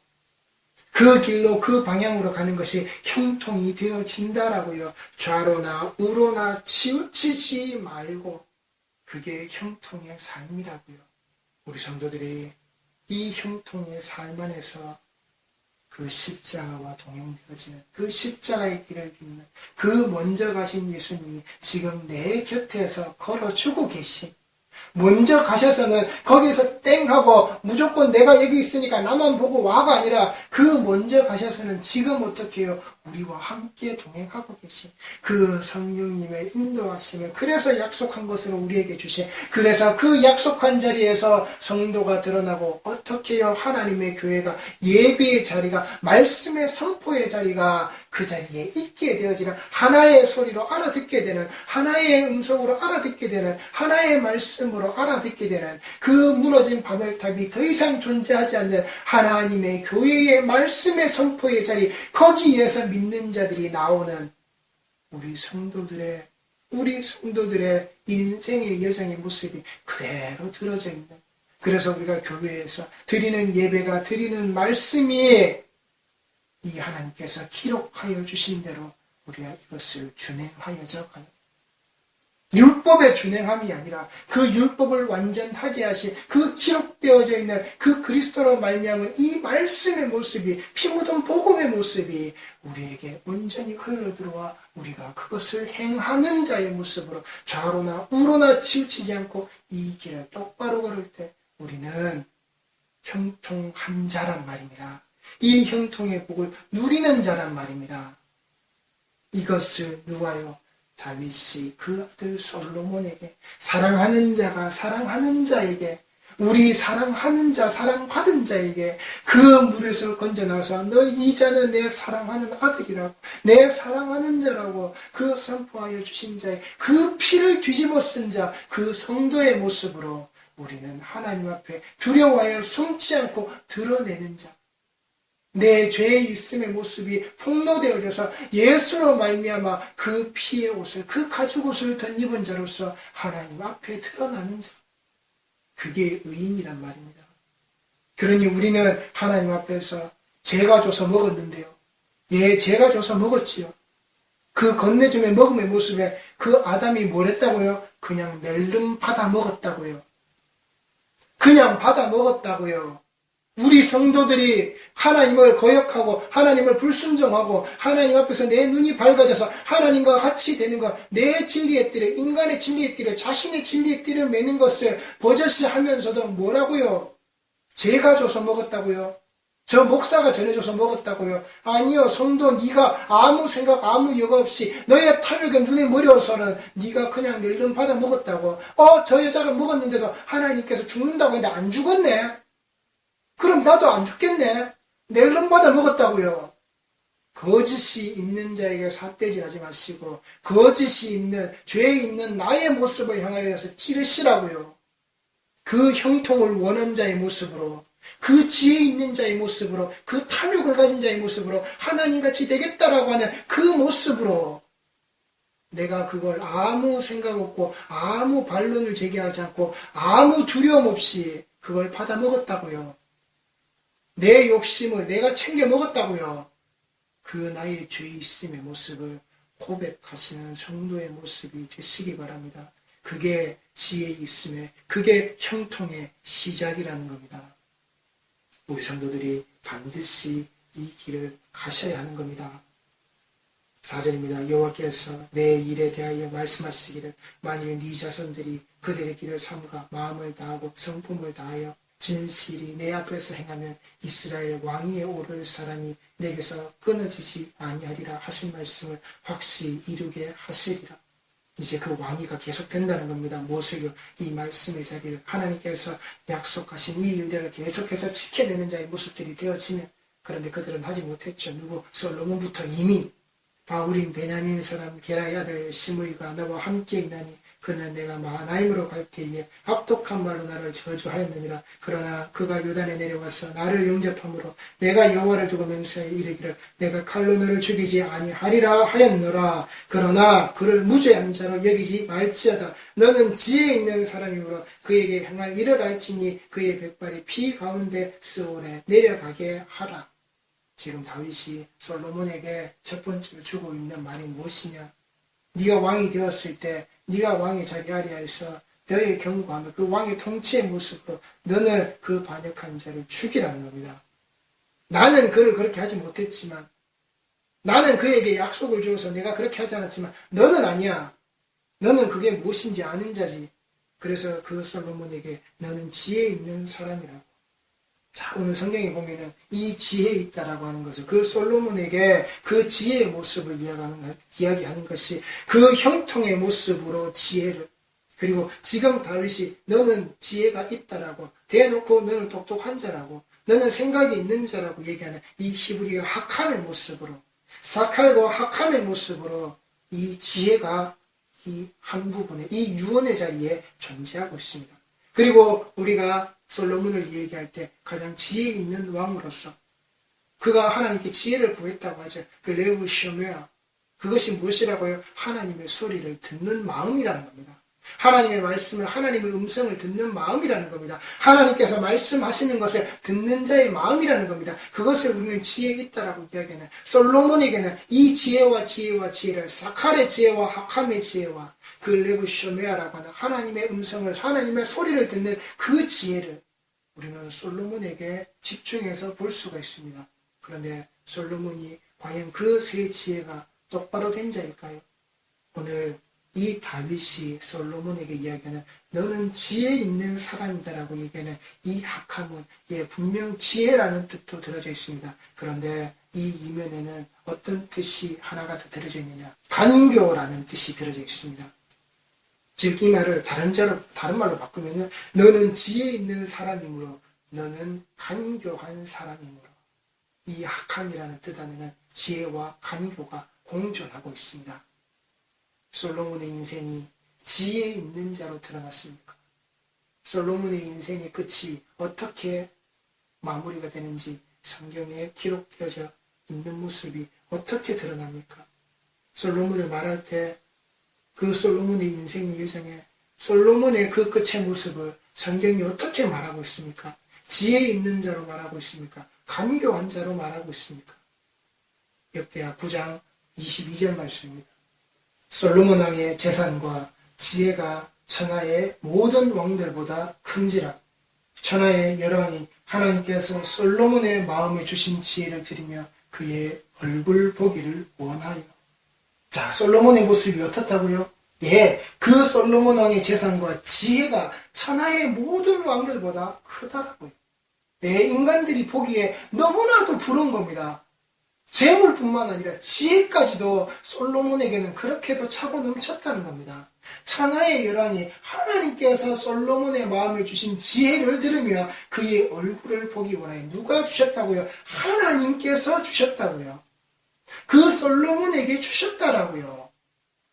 그 길로, 그 방향으로 가는 것이 형통이 되어진다라고요. 좌로나 우로나 치우치지 말고, 그게 형통의 삶이라고요. 우리 성도들이 이 형통의 삶 안에서 그 십자가와 동행되어지는, 그 십자가의 길을 걷는 그 먼저 가신 예수님이 지금 내 곁에서 걸어주고 계신, 먼저 가셔서는 거기서 땡 하고 무조건 내가 여기 있으니까 나만 보고 와가 아니라, 그 먼저 가셔서는 지금 어떻게 해요? 우리와 함께 동행하고 계신 그 성령님의 인도하심을, 그래서 약속한 것으로 우리에게 주신, 그래서 그 약속한 자리에서 성도가 드러나고, 어떻게 해요? 하나님의 교회가, 예배의 자리가, 말씀의 선포의 자리가 그 자리에 있게 되어지는, 하나의 소리로 알아듣게 되는, 하나의 음성으로 알아듣게 되는, 하나의 말씀으로 알아듣게 되는, 그 무너진 바벨탑이 더 이상 존재하지 않는 하나님의 교회의 말씀의 선포의 자리, 거기에서 믿는 자들이 나오는 우리 성도들의 인생의 여정의 모습이 그대로 들어져 있는, 그래서 우리가 교회에서 드리는 예배가, 드리는 말씀이 이 하나님께서 기록하여 주신 대로 우리가 이것을 준행하여져 가는, 율법의 준행함이 아니라 그 율법을 완전하게 하신, 그 기록되어져 있는 그 그리스도로 말미암은 이 말씀의 모습이, 피 묻은 복음의 모습이 우리에게 온전히 흘러들어와 우리가 그것을 행하는 자의 모습으로 좌로나 우로나 치우치지 않고 이 길을 똑바로 걸을 때 우리는 형통한 자란 말입니다. 이 형통의 복을 누리는 자란 말입니다. 이것을 누가요? 다윗이 그 아들 솔로몬에게, 사랑하는 자가 사랑하는 자에게, 우리 사랑하는 자, 사랑받은 자에게 그 무릇을 건져나와서 너 이 자는 내 사랑하는 아들이라고, 내 사랑하는 자라고 그 선포하여 주신 자의 그 피를 뒤집어 쓴 자, 그 성도의 모습으로 우리는 하나님 앞에 두려워하여 숨지 않고 드러내는 자, 내 죄의 있음의 모습이 폭로되어져서 예수로 말미암아 그 피의 옷을, 그 가죽 옷을 덧입은 자로서 하나님 앞에 드러나는 자, 그게 의인이란 말입니다. 그러니 우리는 하나님 앞에서 제가 줘서 먹었는데요. 예, 제가 줘서 먹었지요. 그 건네줌에 먹음의 모습에 그 아담이 뭘 했다고요? 그냥 낼름 받아 먹었다고요. 그냥 받아 먹었다고요. 우리 성도들이 하나님을 거역하고 하나님을 불순종하고 하나님 앞에서 내 눈이 밝아져서 하나님과 같이 되는 것, 내 진리의 띠를, 인간의 진리의 띠를, 자신의 진리의 띠를 매는 것을 버젓이 하면서도 뭐라고요? 제가 줘서 먹었다고요? 저 목사가 전해줘서 먹었다고요? 아니요, 성도, 네가 아무 생각, 아무 여과 없이 너의 탐욕에 눈에 머리워서는 네가 그냥 낼름 받아 먹었다고. 저 여자가 먹었는데도 하나님께서 죽는다고 했는데 안 죽었네? 그럼 나도 안 죽겠네? 낼름 받아 먹었다고요. 거짓이 있는 자에게 삿대질하지 마시고 거짓이 있는, 죄 있는 나의 모습을 향하여서 찌르시라고요. 그 형통을 원한 자의 모습으로, 그 지혜 있는 자의 모습으로, 그 탐욕을 가진 자의 모습으로 하나님같이 되겠다라고 하는 그 모습으로 내가 그걸 아무 생각 없고 아무 반론을 제기하지 않고 아무 두려움 없이 그걸 받아 먹었다고요. 내 욕심을 내가 챙겨 먹었다고요. 그 나의 죄 있음의 모습을 고백하시는 성도의 모습이 되시기 바랍니다. 그게 지혜 있음의, 그게 형통의 시작이라는 겁니다. 우리 성도들이 반드시 이 길을 가셔야 하는 겁니다. 4절입니다. 여호와께서 내 일에 대하여 말씀하시기를 만일 네 자손들이 그들의 길을 삼가 마음을 다하고 성품을 다하여 진실이 내 앞에서 행하면 이스라엘 왕위에 오를 사람이 내게서 끊어지지 아니하리라 하신 말씀을 확실히 이루게 하시리라. 이제 그 왕위가 계속된다는 겁니다. 무엇을요? 이 말씀의 자리를 하나님께서 약속하신 이 일들을 계속해서 지켜내는 자의 모습들이 되어지면, 그런데 그들은 하지 못했죠. 누구? 솔로몬부터 이미 바울인 베냐민 사람 게라의 아들 시므이가 너와 함께 있나니 그는 내가 마하나임으로 갈 때에 악독한 말로 나를 저주하였느니라. 그러나 그가 요단에 내려와서 나를 영접함으로 내가 여호와를 두고 맹세하여 이르기를 내가 칼로 너를 죽이지 아니하리라 하였노라. 그러나 그를 무죄한 자로 여기지 말지어다. 너는 지혜 있는 사람이므로 그에게 행할 일을 알지니 그의 백발이 피 가운데 스올에 내려가게 하라. 지금 다윗이 솔로몬에게 첫 번째로 주고 있는 말이 무엇이냐? 네가 왕이 되었을 때 네가 왕의 자리 아래에서 너의 경고하며 그 왕의 통치의 모습으로 너는 그 반역한 자를 죽이라는 겁니다. 나는 그를 그렇게 하지 못했지만, 나는 그에게 약속을 주어서 내가 그렇게 하지 않았지만 너는 아니야. 너는 그게 무엇인지 아는 자지. 그래서 그 솔로몬에게 너는 지혜 있는 사람이라고. 자, 오늘 성경에 보면은 이 지혜 있다라고 하는 것을, 그 솔로몬에게 그 지혜의 모습을 이야기하는 것이 그 형통의 모습으로 지혜를, 그리고 지금 다윗이 너는 지혜가 있다라고 대놓고 너는 똑똑한 자라고 너는 생각이 있는 자라고 얘기하는 이 히브리어 학함의 모습으로, 사칼과 학함의 모습으로 이 지혜가 이 한 부분에, 이 유언의 자리에 존재하고 있습니다. 그리고 우리가 솔로몬을 얘기할 때 가장 지혜 있는 왕으로서 그가 하나님께 지혜를 구했다고 하죠. 그 레우 쇼메아, 그것이 무엇이라고요? 하나님의 소리를 듣는 마음이라는 겁니다. 하나님의 말씀을, 하나님의 음성을 듣는 마음이라는 겁니다. 하나님께서 말씀하시는 것을 듣는 자의 마음이라는 겁니다. 그것을 우리는 지혜 있다라고 이야기하는, 솔로몬에게는 이 지혜와 지혜를 사칼의 지혜와 학함의 지혜와 그 레브 쇼메아라고 하는 하나님의 음성을, 하나님의 소리를 듣는 그 지혜를 우리는 솔로몬에게 집중해서 볼 수가 있습니다. 그런데 솔로몬이 과연 그 세 지혜가 똑바로 된 자일까요? 오늘 이 다윗이 솔로몬에게 이야기하는 너는 지혜 있는 사람이다라고 얘기하는 이 학함은 분명 지혜라는 뜻도 들어져 있습니다. 그런데 이 이면에는 어떤 뜻이 하나가 더 들어져 있느냐? 간교라는 뜻이 들어져 있습니다. 즉 이 말을 다른 말로 바꾸면은 너는 지혜 있는 사람이므로 너는 간교한 사람이므로, 이 학함이라는 뜻 안에는 지혜와 간교가 공존하고 있습니다. 솔로몬의 인생이 지혜 있는 자로 드러났습니까? 솔로몬의 인생의 끝이 어떻게 마무리가 되는지 성경에 기록되어져 있는 모습이 어떻게 드러납니까? 솔로몬을 말할 때 그 솔로몬의 인생의 여정에 솔로몬의 그 끝의 모습을 성경이 어떻게 말하고 있습니까? 지혜 있는 자로 말하고 있습니까? 간교한 자로 말하고 있습니까? 역대하 9장 22절 말씀입니다. 솔로몬 왕의 재산과 지혜가 천하의 모든 왕들보다 큰지라. 천하의 열왕이 하나님께서 솔로몬의 마음에 주신 지혜를 드리며 그의 얼굴 보기를 원하여. 자, 솔로몬의 모습이 어떻다고요? 예, 그 솔로몬 왕의 재산과 지혜가 천하의 모든 왕들보다 크다라고요. 예, 인간들이 보기에 너무나도 부러운 겁니다. 재물뿐만 아니라 지혜까지도 솔로몬에게는 그렇게도 차고 넘쳤다는 겁니다. 천하의 열왕이 하나님께서 솔로몬의 마음에 주신 지혜를 들으며 그의 얼굴을 보기 원하여. 누가 주셨다고요? 하나님께서 주셨다고요. 그 솔로몬에게 주셨다라고요.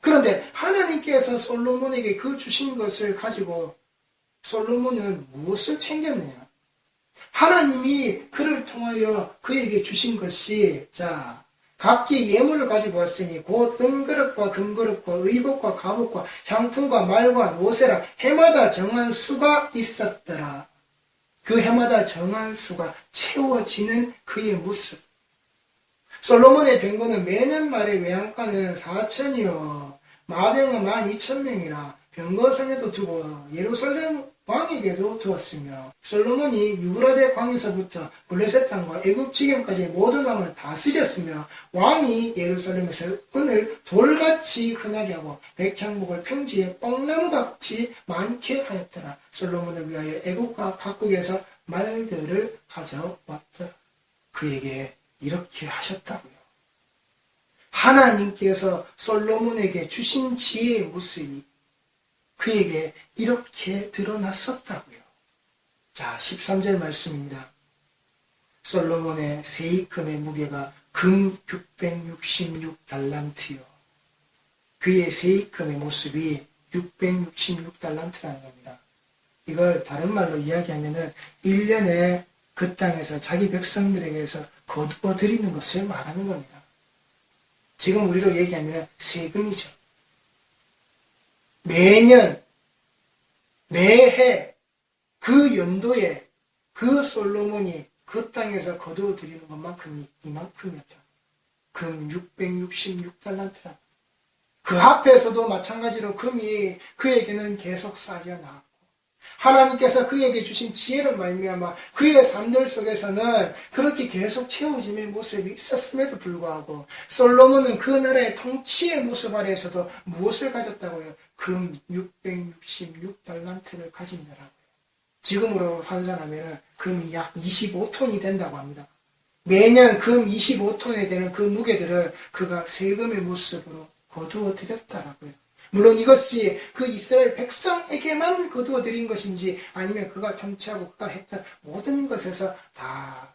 그런데 하나님께서 솔로몬에게 그 주신 것을 가지고 솔로몬은 무엇을 챙겼느냐? 하나님이 그를 통하여 그에게 주신 것이, 자, 각기 예물을 가지고 왔으니 곧 은그릇과 금그릇과 의복과 갑옷과 향품과 말과 노새라. 해마다 정한 수가 있었더라. 그 해마다 정한 수가 채워지는 그의 모습. 솔로몬의 병거는 매년 말에 외양간은 4천이요 마병은 12,000명이라 병거성에도 두고 예루살렘 왕에게도 두었으며, 솔로몬이 유브라데 광에서부터 블레셋 땅과 애굽 지경까지 모든 왕을 다스렸으며, 왕이 예루살렘에서 은을 돌같이 흔하게 하고 백향목을 평지에 뽕나무같이 많게 하였더라. 솔로몬을 위하여 애굽과 각국에서 말들을 가져왔더라. 그에게 이렇게 하셨다고요. 하나님께서 솔로몬에게 주신 지혜의 모습이 그에게 이렇게 드러났었다고요. 자, 13절 말씀입니다. 솔로몬의 세이금의 무게가 금 666달란트요. 그의 세이금의 모습이 666달란트라는 겁니다. 이걸 다른 말로 이야기하면은 1년에 그 땅에서 자기 백성들에게서 거두어 드리는 것을 말하는 겁니다. 지금 우리로 얘기하면 세금이죠. 매년, 매해, 그 연도에 그 솔로몬이 그 땅에서 거두어 드리는 것만큼이 이만큼이었다. 금 666달란트라. 그 앞에서도 마찬가지로 금이 그에게는 계속 쌓여 나왔고, 하나님께서 그에게 주신 지혜로 말미암아 그의 삶들 속에서는 그렇게 계속 채워짐의 모습이 있었음에도 불구하고, 솔로몬은 그 나라의 통치의 모습 아래에서도 무엇을 가졌다고요? 금 666달란트를 가진다라고요. 지금으로 환산하면 금이 약 25톤이 된다고 합니다. 매년 금 25톤에 되는 그 무게들을 그가 세금의 모습으로 거두어 드렸다라고요. 물론 이것이 그 이스라엘 백성에게만 거두어 드린 것인지, 아니면 그가 통치하고 그가 했던 모든 것에서 다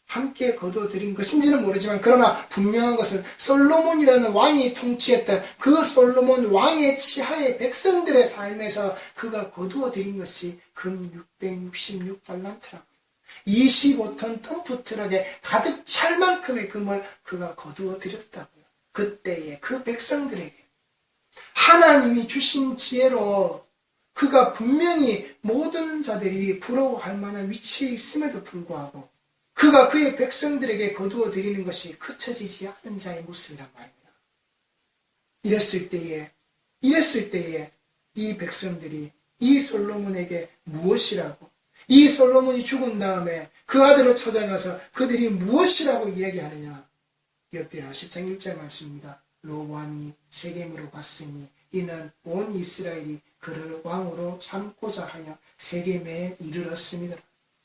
함께 거두어 드린 것인지는 모르지만, 그러나 분명한 것은 솔로몬이라는 왕이 통치했던 그 솔로몬 왕의 치하의 백성들의 삶에서 그가 거두어 드린 것이 금 666달란트라고요. 25톤 덤프 트럭에 가득 찰 만큼의 금을 그가 거두어 드렸다고요. 그때의 그 백성들에게 하나님이 주신 지혜로 그가 분명히 모든 자들이 부러워할 만한 위치에 있음에도 불구하고 그가 그의 백성들에게 거두어 드리는 것이 그쳐지지 않은 자의 모습이란 말입니다. 이랬을 때에 이 백성들이 이 솔로몬에게 무엇이라고, 이 솔로몬이 죽은 다음에 그 아들을 찾아가서 그들이 무엇이라고 이야기하느냐. 여호수아 10장 1절 말씀입니다. 로보암이 세겜으로 갔으니 이는 온 이스라엘이 그를 왕으로 삼고자 하여 세겜에 이르렀습니다.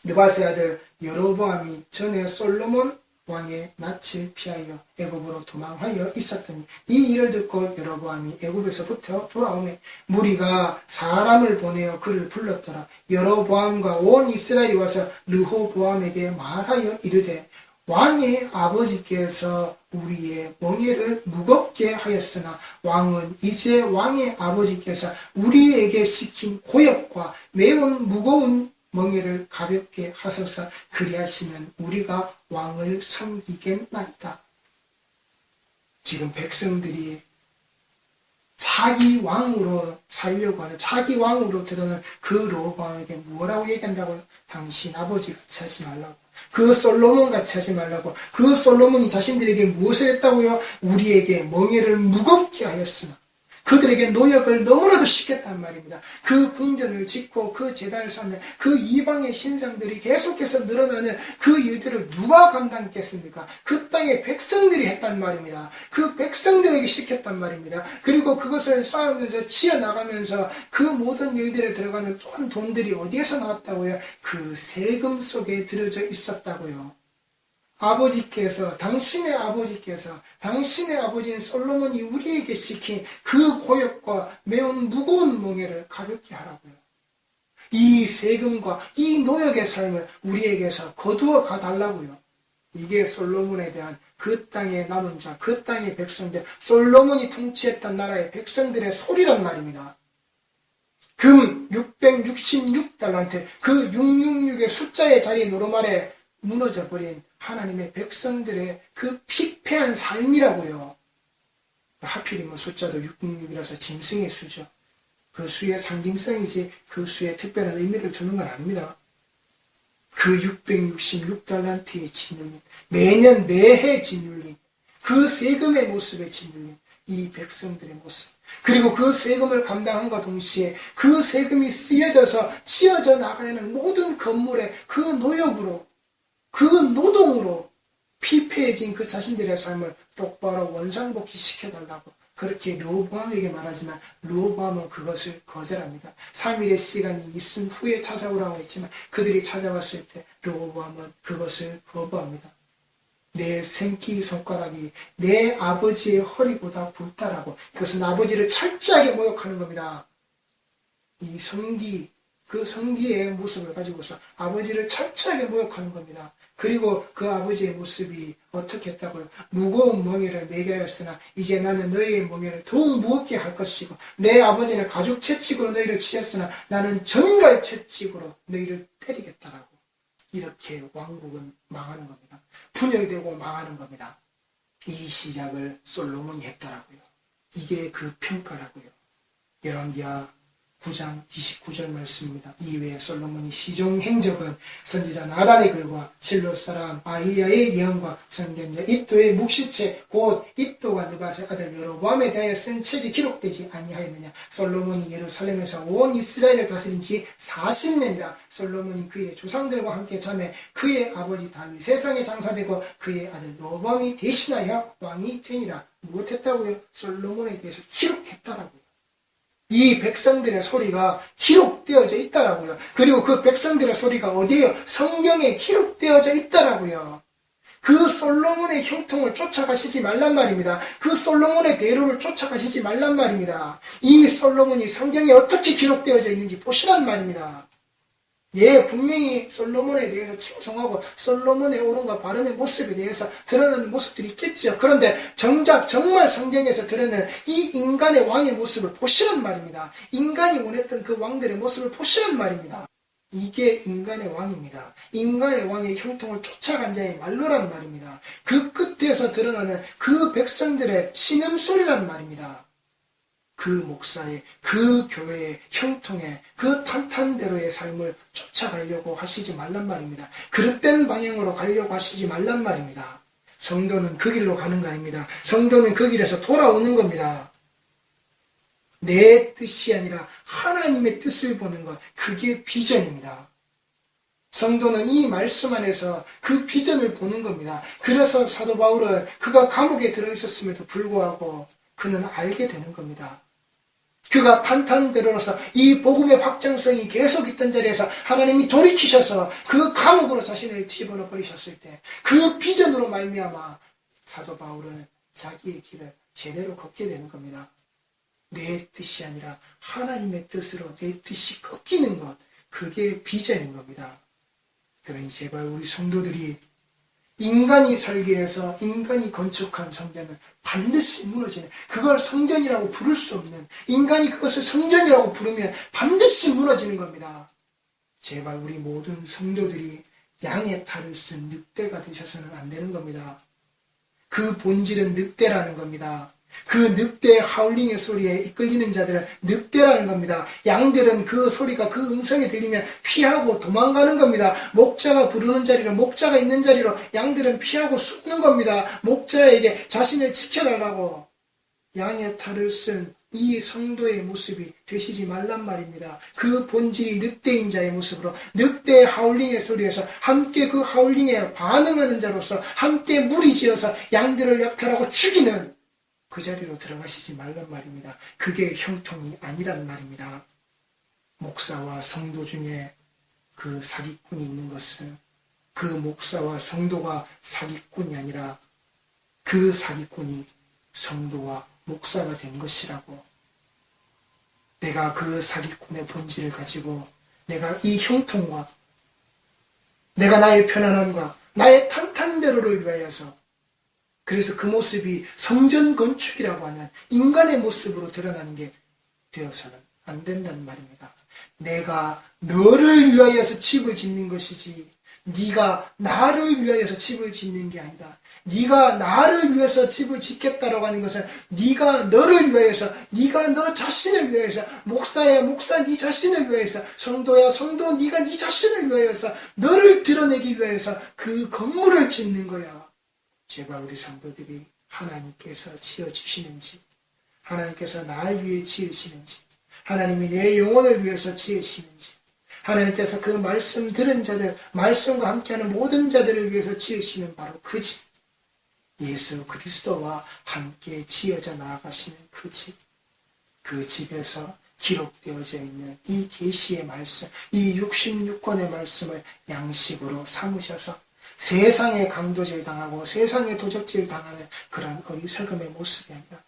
느밧의 아들 여로보암이 전에 솔로몬 왕의 낯을 피하여 애굽으로 도망하여 있었더니 이 일을 듣고 여로보암이 애굽에서부터 돌아오매 무리가 사람을 보내어 그를 불렀더라. 여로보암과 온 이스라엘이 와서 르호보암에게 말하여 이르되 왕의 아버지께서 우리의 멍에를 무겁게 하였으나 왕은 이제 왕의 아버지께서 우리에게 시킨 고역과 매운 무거운 멍에를 가볍게 하소서. 그리하시면 우리가 왕을 섬기겠나이다. 지금 백성들이 자기 왕으로 살려고 하는, 자기 왕으로 드러난 그 르호보암에게 뭐라고 얘기한다고요? 당신 아버지 같이 하지 말라고. 그 솔로몬 같이 하지 말라고. 그 솔로몬이 자신들에게 무엇을 했다고요? 우리에게 멍에를 무겁게 하였으나 그들에게 노역을 너무나도 시켰단 말입니다. 그 궁전을 짓고 그 제단을 쌓는 그 이방의 신상들이 계속해서 늘어나는 그 일들을 누가 감당했겠습니까? 그 땅의 백성들이 했단 말입니다. 그 백성들에게 시켰단 말입니다. 그리고 그것을 쌓으면서 치어나가면서 그 모든 일들에 들어가는 또한 돈들이 어디에서 나왔다고요? 그 세금 속에 들어져 있었다고요. 아버지께서, 당신의 아버지인 솔로몬이 우리에게 시킨 그 고역과 매운 무거운 멍에를 가볍게 하라고요. 이 세금과 이 노역의 삶을 우리에게서 거두어 가달라고요. 이게 솔로몬에 대한 그 땅의 남은 자, 그 땅의 백성들, 솔로몬이 통치했던 나라의 백성들의 소리란 말입니다. 금 666달란트, 그 666의 숫자의 자리 노르말에 무너져버린 하나님의 백성들의 그 피폐한 삶이라고요. 하필이면 숫자도 666이라서 짐승의 수죠. 그 수의 상징성이지 그 수의 특별한 의미를 주는 건 아닙니다. 그 666달란트의 짓눌린, 매년 매해 짓눌린 그 세금의 모습에 짓눌린 이 백성들의 모습, 그리고 그 세금을 감당함과 동시에 그 세금이 쓰여져서 치어져 나가는 모든 건물의 그 노역으로, 그 노동으로 피폐해진 그 자신들의 삶을 똑바로 원상복귀 시켜달라고 그렇게 르호보암에게 말하지만 르호보암은 그것을 거절합니다. 3일의 시간이 있은 후에 찾아오라고 했지만 그들이 찾아왔을 때 르호보암은 그것을 거부합니다. 내 생기손가락이 내 아버지의 허리보다 굵다라고, 그것은 아버지를 철저하게 모욕하는 겁니다. 이 성기, 그 성기의 모습을 가지고서 아버지를 철저하게 모욕하는 겁니다. 그리고 그 아버지의 모습이 어떻게 했다고요? 무거운 멍에를 매게 하였으나 이제 나는 너희의 멍에를 더욱 무겁게 할 것이고, 내 아버지는 가죽 채찍으로 너희를 치셨으나 나는 전갈 채찍으로 너희를 때리겠다라고. 이렇게 왕국은 망하는 겁니다. 분열되고 망하는 겁니다. 이 시작을 솔로몬이 했더라고요. 이게 그 평가라고요. 열왕기하 9장 29절 말씀입니다. 이외에 솔로몬이 시종 행적은 선지자 나단의 글과 실로 사람 아히야의 예언과 선견자 id도의 묵시체 곧 id도가 느밧의 아들 여로보암에 대하여 쓴 책이 기록되지 아니하였느냐. 솔로몬이 예루살렘에서 온 이스라엘을 다스린 지 40년이라. 솔로몬이 그의 조상들과 함께 잠에 그의 아버지 다윗 세상에 장사되고 그의 아들 르호보암이 대신하여 왕이 되니라. 무엇했다고요? 솔로몬에 대해서 기록했다라고요. 이 백성들의 소리가 기록되어져 있다라고요. 그리고 그 백성들의 소리가 어디에요? 성경에 기록되어져 있다라고요. 그 솔로몬의 형통을 쫓아가시지 말란 말입니다. 그 솔로몬의 대로를 쫓아가시지 말란 말입니다. 이 솔로몬이 성경에 어떻게 기록되어져 있는지 보시란 말입니다. 예, 분명히 솔로몬에 대해서 칭송하고 솔로몬의 옳음과 바름의 모습에 대해서 드러나는 모습들이 있겠죠. 그런데 정작 정말 성경에서 드러나는 이 인간의 왕의 모습을 보시란 말입니다. 인간이 원했던 그 왕들의 모습을 보시란 말입니다. 이게 인간의 왕입니다. 인간의 왕의 형통을 쫓아간 자의 말로란 말입니다. 그 끝에서 드러나는 그 백성들의 신음소리란 말입니다. 그 목사의, 그 교회의 형통의, 그 탄탄대로의 삶을 쫓아가려고 하시지 말란 말입니다. 그릇된 방향으로 가려고 하시지 말란 말입니다. 성도는 그 길로 가는 거 아닙니다. 성도는 그 길에서 돌아오는 겁니다. 내 뜻이 아니라 하나님의 뜻을 보는 것, 그게 비전입니다. 성도는 이 말씀 안에서 그 비전을 보는 겁니다. 그래서 사도 바울은 그가 감옥에 들어있었음에도 불구하고 그는 알게 되는 겁니다. 그가 탄탄대로로서 이 복음의 확장성이 계속 있던 자리에서 하나님이 돌이키셔서 그 감옥으로 자신을 집어넣어 버리셨을 때 그 비전으로 말미암아 사도 바울은 자기의 길을 제대로 걷게 되는 겁니다. 내 뜻이 아니라 하나님의 뜻으로 내 뜻이 꺾이는 것, 그게 비전인 겁니다. 그러니 제발 우리 성도들이 인간이 설계해서 인간이 건축한 성전은 반드시 무너지는, 그걸 성전이라고 부를 수 없는, 인간이 그것을 성전이라고 부르면 반드시 무너지는 겁니다. 제발 우리 모든 성도들이 양의 탈을 쓴 늑대가 되셔서는 안 되는 겁니다. 그 본질은 늑대라는 겁니다. 그 늑대의 하울링의 소리에 이끌리는 자들은 늑대라는 겁니다. 양들은 그 소리가 그 음성이 들리면 피하고 도망가는 겁니다. 목자가 부르는 자리로, 목자가 있는 자리로 양들은 피하고 숨는 겁니다. 목자에게 자신을 지켜달라고. 양의 탈을 쓴 이 성도의 모습이 되시지 말란 말입니다. 그 본질이 늑대인 자의 모습으로, 늑대의 하울링의 소리에서 함께 그 하울링에 반응하는 자로서 함께 무리지어서 양들을 약탈하고 죽이는 그 자리로 들어가시지 말란 말입니다. 그게 형통이 아니란 말입니다. 목사와 성도 중에 그 사기꾼이 있는 것은 그 목사와 성도가 사기꾼이 아니라 그 사기꾼이 성도와 목사가 된 것이라고. 내가 그 사기꾼의 본질을 가지고 내가 이 형통과 내가 나의 편안함과 나의 탄탄대로를 위하여서, 그래서 그 모습이 성전 건축이라고 하는 인간의 모습으로 드러나는 게 되어서는 안 된다는 말입니다. 내가 너를 위하여서 집을 짓는 것이지 네가 나를 위하여서 집을 짓는 게 아니다. 네가 나를 위해서 집을 짓겠다라고 하는 것은 네가 너를 위하여서, 네가 너 자신을 위하여서, 목사야 목사 네 자신을 위하여서, 성도야 성도 네가 네 자신을 위하여서, 너를 드러내기 위하여서 그 건물을 짓는 거야. 제발 우리 성도들이 하나님께서 지어주시는지, 하나님께서 날 위해 지으시는지, 하나님이 내 영혼을 위해서 지으시는지, 하나님께서 그 말씀 들은 자들, 말씀과 함께하는 모든 자들을 위해서 지으시는 바로 그 집, 예수 그리스도와 함께 지어져 나아가시는 그 집, 그 집에서 기록되어져 있는 이 계시의 말씀, 이 66권의 말씀을 양식으로 삼으셔서 세상에 강도질 당하고 세상에 도적질 당하는 그런 어리석음의 모습이 아니라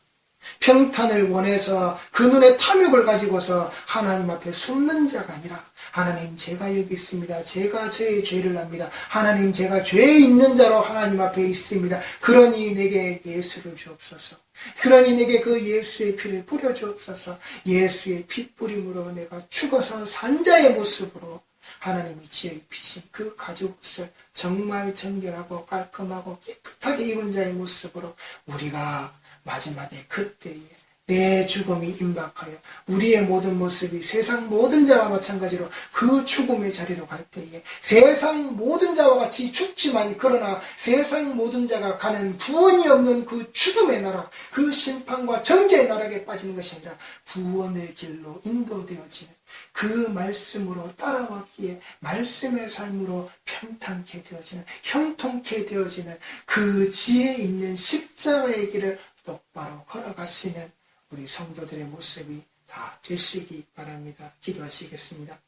평탄을 원해서 그 눈에 탐욕을 가지고서 하나님 앞에 숨는 자가 아니라, 하나님 제가 여기 있습니다. 제가 저의 죄를 압니다. 하나님 제가 죄 있는 자로 하나님 앞에 있습니다. 그러니 내게 예수를 주옵소서. 그러니 내게 그 예수의 피를 뿌려주옵소서. 예수의 피 뿌림으로 내가 죽어서 산 자의 모습으로 하나님이 지어 입히신 그 가죽옷을 정말 정결하고 깔끔하고 깨끗하게 입은 자의 모습으로 우리가 마지막에 그때에 내 죽음이 임박하여 우리의 모든 모습이 세상 모든 자와 마찬가지로 그 죽음의 자리로 갈 때에 세상 모든 자와 같이 죽지만, 그러나 세상 모든 자가 가는 구원이 없는 그 죽음의 나라, 그 심판과 정죄의 나락에 빠지는 것이 아니라 구원의 길로 인도되어지는 그 말씀으로 따라왔기에 말씀의 삶으로 평탄케 되어지는, 형통케 되어지는 그 지혜 있는 십자가의 길을 똑바로 걸어가시는 우리 성도들의 모습이 다 되시기 바랍니다. 기도하시겠습니다.